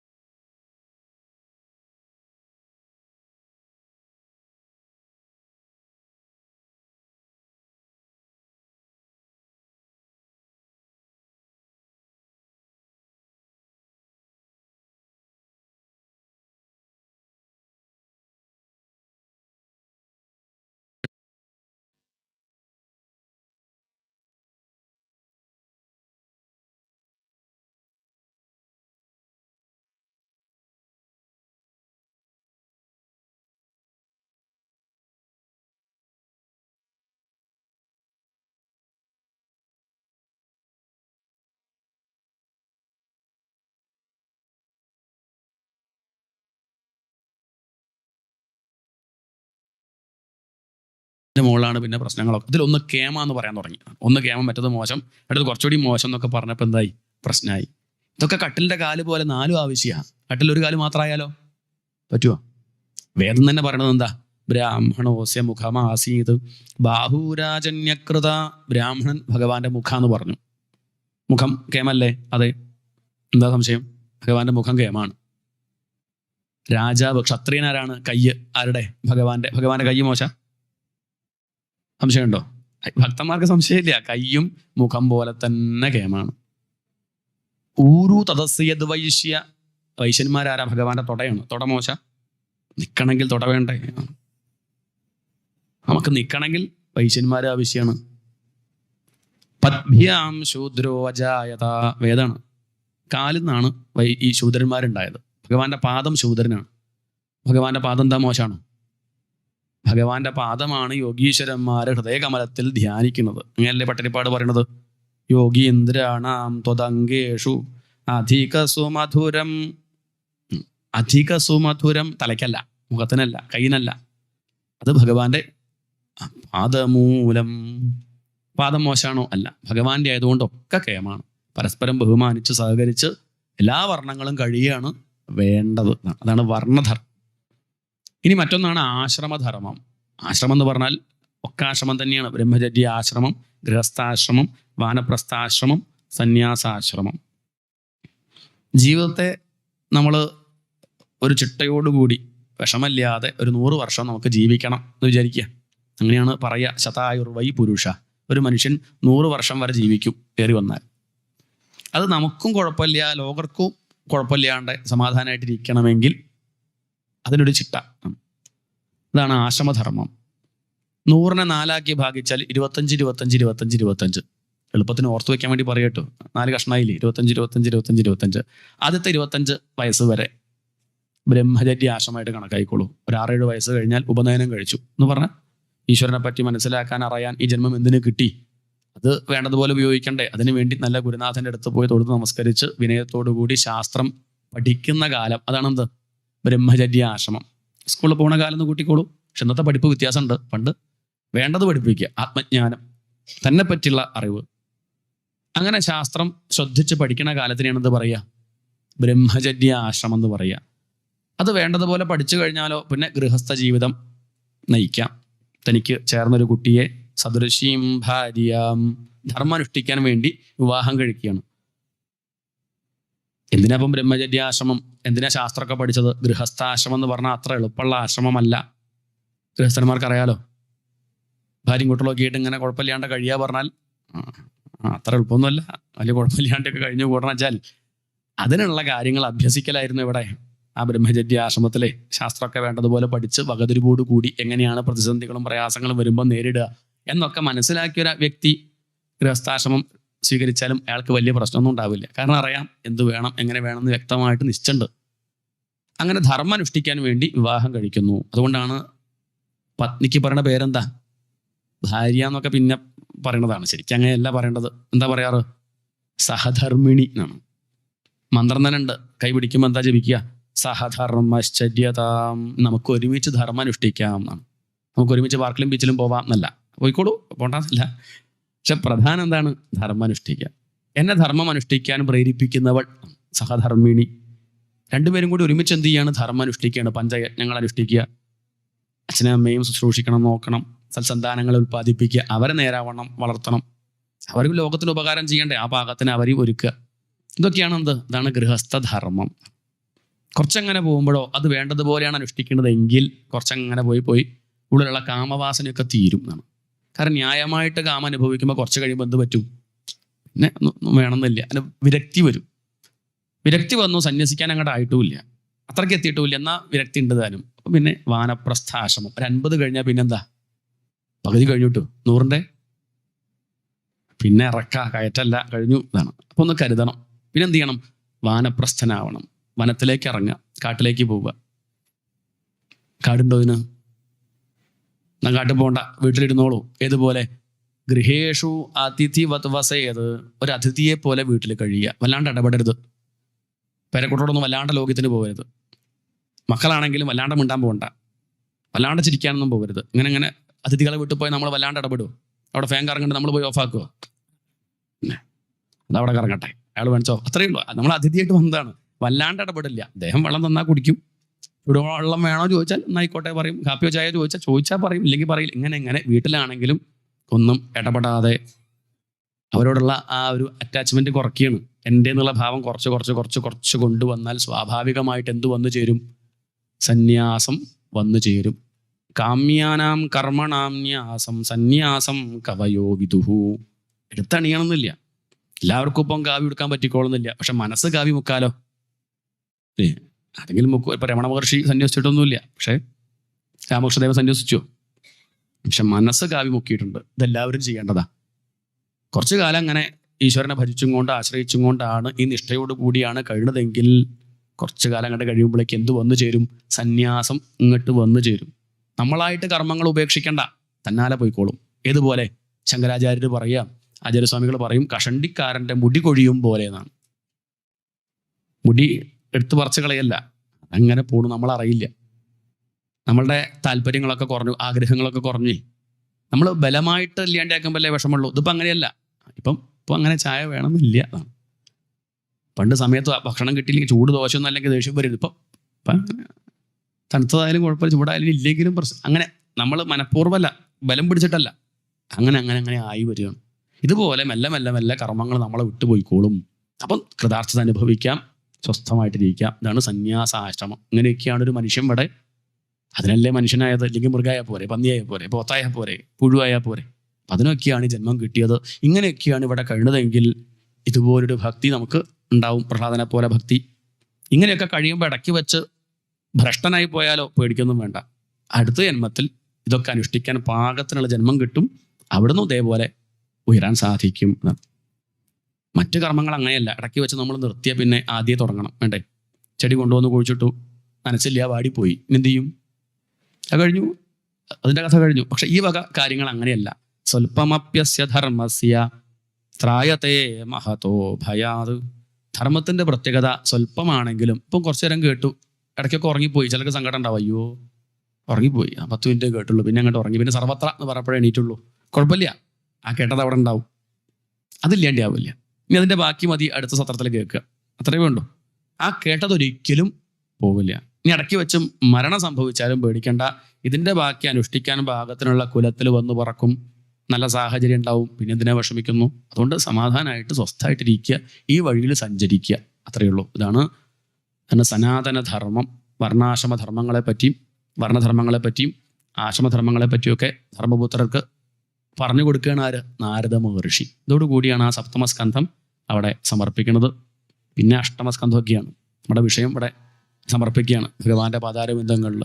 മുകളിലാണ് പിന്നെ പ്രശ്നങ്ങളൊക്കെ. ഇതിലൊന്ന് കേമ എന്ന് പറയാൻ തുടങ്ങി. ഒന്ന് കേമം, മറ്റത് മോശം, അടുത്ത് കുറച്ചുകൂടി മോശം എന്നൊക്കെ പറഞ്ഞപ്പോൾ എന്തായി? പ്രശ്നമായി. ഇതൊക്കെ കട്ടിലിൻ്റെ കാല് പോലെ 4 ആവശ്യമാണ്. കട്ടിൽ ഒരു കാല് മാത്രമായാലോ പറ്റുമോ? വേദം തന്നെ പറയണത് എന്താ? ബ്രാഹ്മണോസ്യ മുഖമാസീത് ബാഹുരാജന്യകൃത. ബ്രാഹ്മണൻ ഭഗവാന്റെ മുഖം എന്ന് പറഞ്ഞു. മുഖം കേമല്ലേ? അതെ. എന്താ സംശയം? ഭഗവാന്റെ മുഖം കേമാണ്. രാജാവ് ക്ഷത്രിയനാരാണ്? കയ്യ് ആരുടെ? ഭഗവാന്റെ കയ്യ് മോശ? സംശയമുണ്ടോ? ഭക്തന്മാർക്ക് സംശയമില്ല. കയ്യും മുഖം പോലെ തന്നെ കേമാണ്. ഊരു തദസ്യത് വൈശ്യ. വൈശ്യന്മാരാരാ? ഭഗവാന്റെ തൊടയാണ്. തൊട മോശ? നിൽക്കണമെങ്കിൽ തൊട വേണ്ടേ? നമുക്ക് നിൽക്കണമെങ്കിൽ വൈശ്യന്മാർ ആവശ്യമാണ്. പദ്ഭ്യാം ശൂദ്രോ അജായത. വേദാണ്. കാലിൽ നിന്നാണ് ഈ ശൂദ്രന്മാരുണ്ടായത്. ഭഗവാന്റെ പാദം ശൂദ്രനാണ്. ഭഗവാന്റെ പാദം എന്താ മോശമാണോ? ഭഗവാന്റെ പാദമാണ് യോഗീശ്വരന്മാർ ഹൃദയകമലത്തിൽ ധ്യാനിക്കുന്നത്. അങ്ങനെയല്ലേ പട്ടരിപ്പാട് പറയണത്? യോഗീന്ദ്രാണാം ത്വദംഗേഷു അധിക സുമധുരം. അധിക സുമധുരം തലയ്ക്കല്ല, മുഖത്തിനല്ല, കൈയിനല്ല. അത് ഭഗവാന്റെ പാദമൂലം. പാദം മോശമാണോ? അല്ല. ഭഗവാന്റെ ആയതുകൊണ്ടൊക്കെ കേമാണ്. പരസ്പരം ബഹുമാനിച്ച് സഹകരിച്ച് എല്ലാ വർണ്ണങ്ങളും കഴിയുകയാണ് വേണ്ടത്. അതാണ് വർണ്ണധർമ്മം. ഇനി മറ്റൊന്നാണ് ആശ്രമധർമ്മം. ആശ്രമം എന്ന് പറഞ്ഞാൽ ഒക്കെ ആശ്രമം തന്നെയാണ്. ബ്രഹ്മചര്യ ആശ്രമം, ഗൃഹസ്ഥാശ്രമം, വാനപ്രസ്ഥാശ്രമം, സന്യാസാശ്രമം. ജീവിതത്തെ നമ്മൾ ഒരു ചിട്ടയോടുകൂടി വിഷമല്ലാതെ ഒരു 100 വർഷം നമുക്ക് ജീവിക്കണം എന്ന് വിചാരിക്കുക. അങ്ങനെയാണ് പറയുക. ശതായുർവൈ പുരുഷ. ഒരു മനുഷ്യൻ 100 വർഷം വരെ ജീവിക്കും കയറി വന്നാൽ. അത് നമുക്കും കുഴപ്പമില്ല, ലോകർക്കും കുഴപ്പമില്ലാണ്ട് സമാധാനമായിട്ടിരിക്കണമെങ്കിൽ അതിനൊരു ചിട്ട. ഇതാണ് ആശ്രമധർമ്മം. 100നെ 4 ഭാഗിച്ചാൽ 25, 25, 25, 25. എളുപ്പത്തിന് ഓർത്ത് വെക്കാൻ വേണ്ടി പറയട്ടോ. 4 കഷ്ണമായില്ലേ? 25, 25, 25, 25. ആദ്യത്തെ 25 വയസ്സ് വരെ ബ്രഹ്മചര്യ ആശ്രമമായിട്ട് കണക്കായിക്കോളൂ. ഒരു 6-7 വയസ്സ് കഴിഞ്ഞാൽ ഉപനയനം കഴിച്ചു എന്ന് പറഞ്ഞാൽ ഈശ്വരനെ പറ്റി മനസ്സിലാക്കാൻ, അറിയാൻ ഈ ജന്മം എന്തിനു കിട്ടി, അത് വേണ്ടതുപോലെ ഉപയോഗിക്കണ്ടേ. അതിനുവേണ്ടി നല്ല ഗുരുനാഥൻ്റെ അടുത്ത് പോയി തൊഴുത് നമസ്കരിച്ച് വിനയത്തോടുകൂടി ശാസ്ത്രം പഠിക്കുന്ന കാലം. അതാണെന്ത്? ബ്രഹ്മചര്യ ആശ്രമം. സ്കൂളിൽ പോകുന്ന കാലം എന്ന് കൂട്ടിക്കോളൂ. പക്ഷെ ഇന്നത്തെ പഠിപ്പ് വ്യത്യാസമുണ്ട്. പണ്ട് വേണ്ടത് പഠിപ്പിക്കുക, ആത്മജ്ഞാനം, തന്നെ പറ്റിയുള്ള അറിവ്. അങ്ങനെ ശാസ്ത്രം ശ്രദ്ധിച്ച് പഠിക്കുന്ന കാലത്തിനാണ് എന്ത് പറയുക? ബ്രഹ്മചര്യ ആശ്രമം എന്ന് പറയുക. അത് വേണ്ടതുപോലെ പഠിച്ചു കഴിഞ്ഞാലോ പിന്നെ ഗൃഹസ്ഥ ജീവിതം നയിക്കാം. തനിക്ക് ചേർന്നൊരു കുട്ടിയെ സദൃശീം ഭാര്യാം ധർമ്മനുഷ്ഠിക്കാൻ വേണ്ടി വിവാഹം കഴിക്കുകയാണ്. എന്തിനാ ഇപ്പം ബ്രഹ്മചര്യാശ്രമം? എന്തിനാ ശാസ്ത്രമൊക്കെ പഠിച്ചത്? ഗൃഹസ്ഥാശ്രമം എന്ന് പറഞ്ഞാൽ അത്ര എളുപ്പമുള്ള ആശ്രമമല്ല. ഗൃഹസ്ഥന്മാർക്ക് അറിയാലോ. ഭാര്യയും കുട്ടികളൊക്കെ ആയിട്ട് ഇങ്ങനെ കുഴപ്പമില്ലാണ്ട് കഴിയുക പറഞ്ഞാൽ അത്ര എളുപ്പമൊന്നുമല്ല. വലിയ കുഴപ്പമില്ലാണ്ടൊക്കെ കഴിഞ്ഞു കൂടണം വെച്ചാൽ അതിനുള്ള കാര്യങ്ങൾ അഭ്യസിക്കലായിരുന്നു ഇവിടെ ആ ബ്രഹ്മചര്യ ആശ്രമത്തിലെ. ശാസ്ത്രമൊക്കെ വേണ്ടതുപോലെ പഠിച്ച് വകതിരിവോട് കൂടി എങ്ങനെയാണ് പ്രതിസന്ധികളും പ്രയാസങ്ങളും വരുമ്പോൾ നേരിടുക എന്നൊക്കെ മനസ്സിലാക്കിയ ഒരു വ്യക്തി ഗൃഹസ്ഥാശ്രമം സ്വീകരിച്ചാലും അയാൾക്ക് വലിയ പ്രശ്നമൊന്നും ഉണ്ടാവില്ല. കാരണം അറിയാം എന്ത് വേണം, എങ്ങനെ വേണമെന്ന് വ്യക്തമായിട്ട് നിശ്ചയുണ്ട്. അങ്ങനെ ധർമ്മം അനുഷ്ഠിക്കാൻ വേണ്ടി വിവാഹം കഴിക്കുന്നു. അതുകൊണ്ടാണ് പത്നിക്ക് പറയുന്ന പേരെന്താ? ഭാര്യ എന്നൊക്കെ പിന്നെ പറയണതാണ്. ശരിക്കും അങ്ങനെയല്ല പറയേണ്ടത്. എന്താ പറയാറ്? സഹധർമ്മിണി എന്നാണ്. മന്ത്രം തന്നെ ഉണ്ട്. കൈ പിടിക്കുമ്പോൾ എന്താ ജപിക്കുക? സഹധർമ്മശ്ചര്യതാം. നമുക്ക് ഒരുമിച്ച് ധർമ്മം അനുഷ്ഠിക്കാം എന്നാണ്. നമുക്ക് ഒരുമിച്ച് പാർക്കിലും ബീച്ചിലും പോവാം എന്നല്ല. പോയിക്കോളൂ, പോണ്ടാന്നല്ല. പക്ഷെ പ്രധാനം എന്താണ്? ധർമ്മം അനുഷ്ഠിക്കുക. എന്നെ ധർമ്മം അനുഷ്ഠിക്കാൻ പ്രേരിപ്പിക്കുന്നവൾ സഹധർമ്മിണി. രണ്ടുപേരും കൂടി ഒരുമിച്ച് എന്ത് ചെയ്യാണ്? ധർമ്മം അനുഷ്ഠിക്കുകയാണ്. പഞ്ചയജ്ഞങ്ങൾ അനുഷ്ഠിക്കുക. അച്ഛനും അമ്മയും ശുശ്രൂഷിക്കണം, നോക്കണം, സൽസന്താനങ്ങളെ ഉൽപ്പാദിപ്പിക്കുക, അവരെ നേരാവണ്ണം വളർത്തണം, അവർക്ക് ലോകത്തിന് ഉപകാരം ചെയ്യണ്ടേ, ആ പാകത്തിന് അവരെയും ഒരുക്കുക. ഇതൊക്കെയാണ് എന്ത്? ഇതാണ് ഗൃഹസ്ഥധർമ്മം. കുറച്ചങ്ങനെ പോകുമ്പോഴോ അത് വേണ്ടതുപോലെയാണ് അനുഷ്ഠിക്കേണ്ടതെങ്കിൽ കുറച്ചങ്ങനെ പോയി ഉള്ളിലുള്ള കാമവാസനയൊക്കെ തീരും എന്നാണ്. കാരണം ന്യായമായിട്ട് കാമം അനുഭവിക്കുമ്പോൾ കുറച്ച് കഴിയുമ്പോൾ എന്ത് പറ്റും? പിന്നെ ഒന്നും വേണമെന്നില്ല, അതിന് വിരക്തി വരും. വിരക്തി വന്നു, സന്യസിക്കാൻ അങ്ങോട്ട് ആയിട്ടുമില്ല, അത്രയ്ക്ക് എത്തിയിട്ടുമില്ല, എന്നാൽ വിരക്തി ഉണ്ട് താനും. അപ്പം പിന്നെ വാനപ്രസ്ഥാശ്രമം. ഒരു 50 കഴിഞ്ഞാൽ പിന്നെന്താ? പകുതി കഴിഞ്ഞിട്ടു 100ൻ്റെ പിന്നെ കയറ്റല്ല, കഴിഞ്ഞു ഇതാണ്. അപ്പോൾ ഒന്ന് കരുതണം. പിന്നെ എന്ത് ചെയ്യണം? വാനപ്രസ്ഥനാവണം. വനത്തിലേക്ക് ഇറങ്ങുക, കാട്ടിലേക്ക് പോവുക. കാടുണ്ടോ ഇതിന്? എന്നാ കാട്ടിൽ പോകണ്ട, വീട്ടിലിരുന്നോളൂ. ഏതുപോലെ? ഗൃഹേഷു അതിഥി വസേത്. ഒരു അതിഥിയെ പോലെ വീട്ടിൽ കഴിയുക. വല്ലാണ്ട് ഇടപെടരുത്. പേരക്കുട്ടോടൊന്നും വല്ലാണ്ട് ലോകത്തിന് പോകരുത്. മക്കളാണെങ്കിലും വല്ലാണ്ട് മിണ്ടാൻ പോകണ്ട, വല്ലാണ്ട് ചിരിക്കാനൊന്നും പോകരുത്. ഇങ്ങനെ അതിഥികളെ വീട്ടിൽ പോയി നമ്മൾ വല്ലാണ്ട് ഇടപെടുമോ? അവിടെ ഫാൻ കറങ്ങണ്ട് നമ്മൾ പോയി ഓഫാക്കുമോ? അതവിടെ കറങ്ങട്ടെ. അയാൾ വേണിച്ചോ, അത്രയേ ഉള്ളൂ. നമ്മൾ അതിഥിയായിട്ട് വന്നതാണ്, വല്ലാണ്ട് ഇടപെടില്ല. അദ്ദേഹം വെള്ളം തന്നാൽ കുടിക്കും, ചൂടുവെള്ളം വേണോ ചോദിച്ചാൽ എന്നായിക്കോട്ടെ പറയും, കാപ്പിയോ ചായ ചോദിച്ചാൽ പറയും, ഇല്ലെങ്കിൽ പറയില്ല. ഇങ്ങനെ വീട്ടിലാണെങ്കിലും ഒന്നും ഇടപെടാതെ അവരോടുള്ള ആ ഒരു അറ്റാച്ച്മെന്റ് കുറയ്ക്കുകയാണ്. എൻ്റെ എന്നുള്ള ഭാവം കുറച്ച് കൊണ്ടുവന്നാൽ സ്വാഭാവികമായിട്ട് എന്ത് വന്നു ചേരും? സന്യാസം വന്നു ചേരും. കാമ്യാനാം കർമ്മണാം ന്യാസം സന്യാസം കവയോ വിദുഹു. എടുത്തണിയണമെന്നില്ല, എല്ലാവർക്കും ഇപ്പം കാവ്യ എടുക്കാൻ പറ്റിക്കോളുന്നില്ല. പക്ഷെ മനസ്സ് കാവ്യ മുക്കാലോ. ആരെങ്കിലും മുക്കും. ഇപ്പൊ രമണ മഹർഷി സന്യസിച്ചിട്ടൊന്നുമില്ല, പക്ഷെ രാമകൃഷ്ണദേവൻ സന്യസിച്ചു. പക്ഷെ മനസ്സ് കാവ്യ മുക്കിയിട്ടുണ്ട്. ഇതെല്ലാവരും ചെയ്യേണ്ടതാ. കുറച്ചു കാലം അങ്ങനെ ഈശ്വരനെ ഭജിച്ചും കൊണ്ട് ആശ്രയിച്ചും കൊണ്ടാണ് ഈ നിഷ്ഠയോട് കൂടിയാണ് കഴിയുന്നതെങ്കിൽ കുറച്ചു കാലം അങ്ങോട്ട് കഴിയുമ്പോഴേക്ക് എന്ത് വന്നു ചേരും? സന്യാസം ഇങ്ങോട്ട് വന്നു ചേരും. നമ്മളായിട്ട് കർമ്മങ്ങൾ ഉപേക്ഷിക്കേണ്ട, തന്നാലെ പോയിക്കോളും. ഏതുപോലെ ശങ്കരാചാര്യർ പറയാം, ആചാര്യസ്വാമികൾ പറയും, കഷണ്ടിക്കാരൻ്റെ മുടി കൊഴിയും പോലെ എന്നാണ്. മുടി എടുത്തു പറിച്ച് കളയല്ല, അങ്ങനെ പോണു. നമ്മളറിയില്ല, നമ്മളുടെ താല്പര്യങ്ങളൊക്കെ കുറഞ്ഞു, ആഗ്രഹങ്ങളൊക്കെ കുറഞ്ഞു. നമ്മൾ ബലമായിട്ട് ഇല്ലാണ്ടാക്കുമ്പോഴല്ലേ വിഷമമുള്ളൂ. ഇതിപ്പോൾ അങ്ങനെയല്ല. ഇപ്പം അങ്ങനെ ചായ വേണമെന്നില്ല. പണ്ട് സമയത്ത് ഭക്ഷണം കിട്ടിയില്ലെങ്കിൽ ചൂട് ദോശയൊന്നും അല്ലെങ്കിൽ ദേഷ്യം വരും. ഇപ്പം തണുത്തതായാലും കുഴപ്പമില്ല, ചൂടായാലും ഇല്ലെങ്കിലും പ്രശ്നം. അങ്ങനെ നമ്മൾ മനഃപൂർവ്വമല്ല, ബലം പിടിച്ചിട്ടല്ല, അങ്ങനെ ആയി വരികയാണ്. ഇതുപോലെ മെല്ലെ കർമ്മങ്ങൾ നമ്മളെ വിട്ടുപോയിക്കോളും. അപ്പം കൃതാർത്ഥത അനുഭവിക്കാം, സ്വസ്ഥമായിട്ടിരിക്കാം. ഇതാണ് സന്യാസാശ്രമം. ഇങ്ങനെയൊക്കെയാണ് ഒരു മനുഷ്യൻ ഇവിടെ. അതിനല്ലേ മനുഷ്യനായത്, അല്ലെങ്കിൽ മൃഗായാൽ പോരെ, പന്നിയായാൽ പോരെ, പോത്തായാൽ പോരെ, പുഴുവായാൽ പോരെ. അതിനൊക്കെയാണ് ജന്മം കിട്ടിയത്. ഇങ്ങനെയൊക്കെയാണ് ഇവിടെ കഴിയുന്നതെങ്കിൽ ഇതുപോലൊരു ഭക്തി നമുക്ക് ഉണ്ടാവും. പ്രഹ്ലാദനെ പോലെ ഭക്തി. ഇങ്ങനെയൊക്കെ കഴിയുമ്പോൾ ഇടയ്ക്ക് വെച്ച് ഭ്രഷ്ടനായി പോയാലോ പേടിക്കൊന്നും വേണ്ട. അടുത്ത ജന്മത്തിൽ ഇതൊക്കെ അനുഷ്ഠിക്കാൻ പാകത്തിനുള്ള ജന്മം കിട്ടും. അവിടുന്ന് ഇതേപോലെ ഉയരാൻ സാധിക്കും. മറ്റു കർമ്മങ്ങൾ അങ്ങനെയല്ല. ഇടയ്ക്ക് വെച്ച് നമ്മൾ നിർത്തിയ പിന്നെ ആദ്യം തുടങ്ങണം, വേണ്ടേ? ചെടി കൊണ്ടുവന്ന് കുഴിച്ചിട്ടു, നനച്ചില്ല, വാടിപ്പോയി, എന്ത് ചെയ്യും? അത് കഴിഞ്ഞു, അതിൻ്റെ കഥ കഴിഞ്ഞു. പക്ഷെ ഈ വക കാര്യങ്ങൾ അങ്ങനെയല്ല. സ്വൽപ്പമപ്യസ്യ ധർമ്മസ്യ ത്രായത്തെ മഹതോ ഭയാത്. ധർമ്മത്തിൻ്റെ പ്രത്യേകത സ്വല്പമാണെങ്കിലും, ഇപ്പം കുറച്ചു നേരം കേട്ടു, ഇടയ്ക്കൊക്കെ ഉറങ്ങിപ്പോയി, ചിലർക്ക് സങ്കടം ഉണ്ടാവും, അയ്യോ ഉറങ്ങിപ്പോയി, 10 മിനിറ്റ് കേട്ടുള്ളൂ, പിന്നെ അങ്ങോട്ട് ഉറങ്ങി, പിന്നെ സർവത്ര എന്ന് പറഞ്ഞപ്പോഴേ എണീറ്റുള്ളൂ. കുഴപ്പമില്ല, ആ കേട്ടത് അവിടെ ഉണ്ടാവും, അതില്ലാണ്ടാവില്ല. ഇനി അതിൻ്റെ ബാക്കി മതി അടുത്ത സത്രത്തിൽ കേൾക്കുക, അത്രയേ വേണ്ടു. ആ കേട്ടതൊരിക്കലും പോവില്ല. ഇനി ഇടയ്ക്ക് വെച്ചും മരണം സംഭവിച്ചാലും പേടിക്കേണ്ട. ഇതിൻ്റെ ബാക്കി അനുഷ്ഠിക്കാൻ പാകത്തിനുള്ള കുലത്തിൽ വന്നു പറക്കും, നല്ല സാഹചര്യം ഉണ്ടാവും, പിന്നെ എന്തിനാ വിഷമിക്കുന്നു? അതുകൊണ്ട് സമാധാനമായിട്ട് സ്വസ്ഥമായിട്ടിരിക്കുക, ഈ വഴിയിൽ സഞ്ചരിക്കുക, അത്രയേ ഉള്ളൂ. ഇതാണ് സനാതനധർമ്മം. വർണ്ണധർമ്മങ്ങളെപ്പറ്റിയും ആശ്രമധർമ്മങ്ങളെപ്പറ്റിയൊക്കെ ധർമ്മപുത്രർക്ക് പറഞ്ഞു കൊടുക്കുകയാണ് ആര്? നാരദ മഹർഷി. ഇതോടുകൂടിയാണ് ആ സപ്തമസ്കന്ധം അവിടെ സമർപ്പിക്കുന്നത്. പിന്നെ അഷ്ടമസ്കന്ധമൊക്കെയാണ് നമ്മുടെ വിഷയം ഇവിടെ സമർപ്പിക്കുകയാണ് ഭഗവാന്റെ പാതാരബിന്ദങ്ങളിൽ.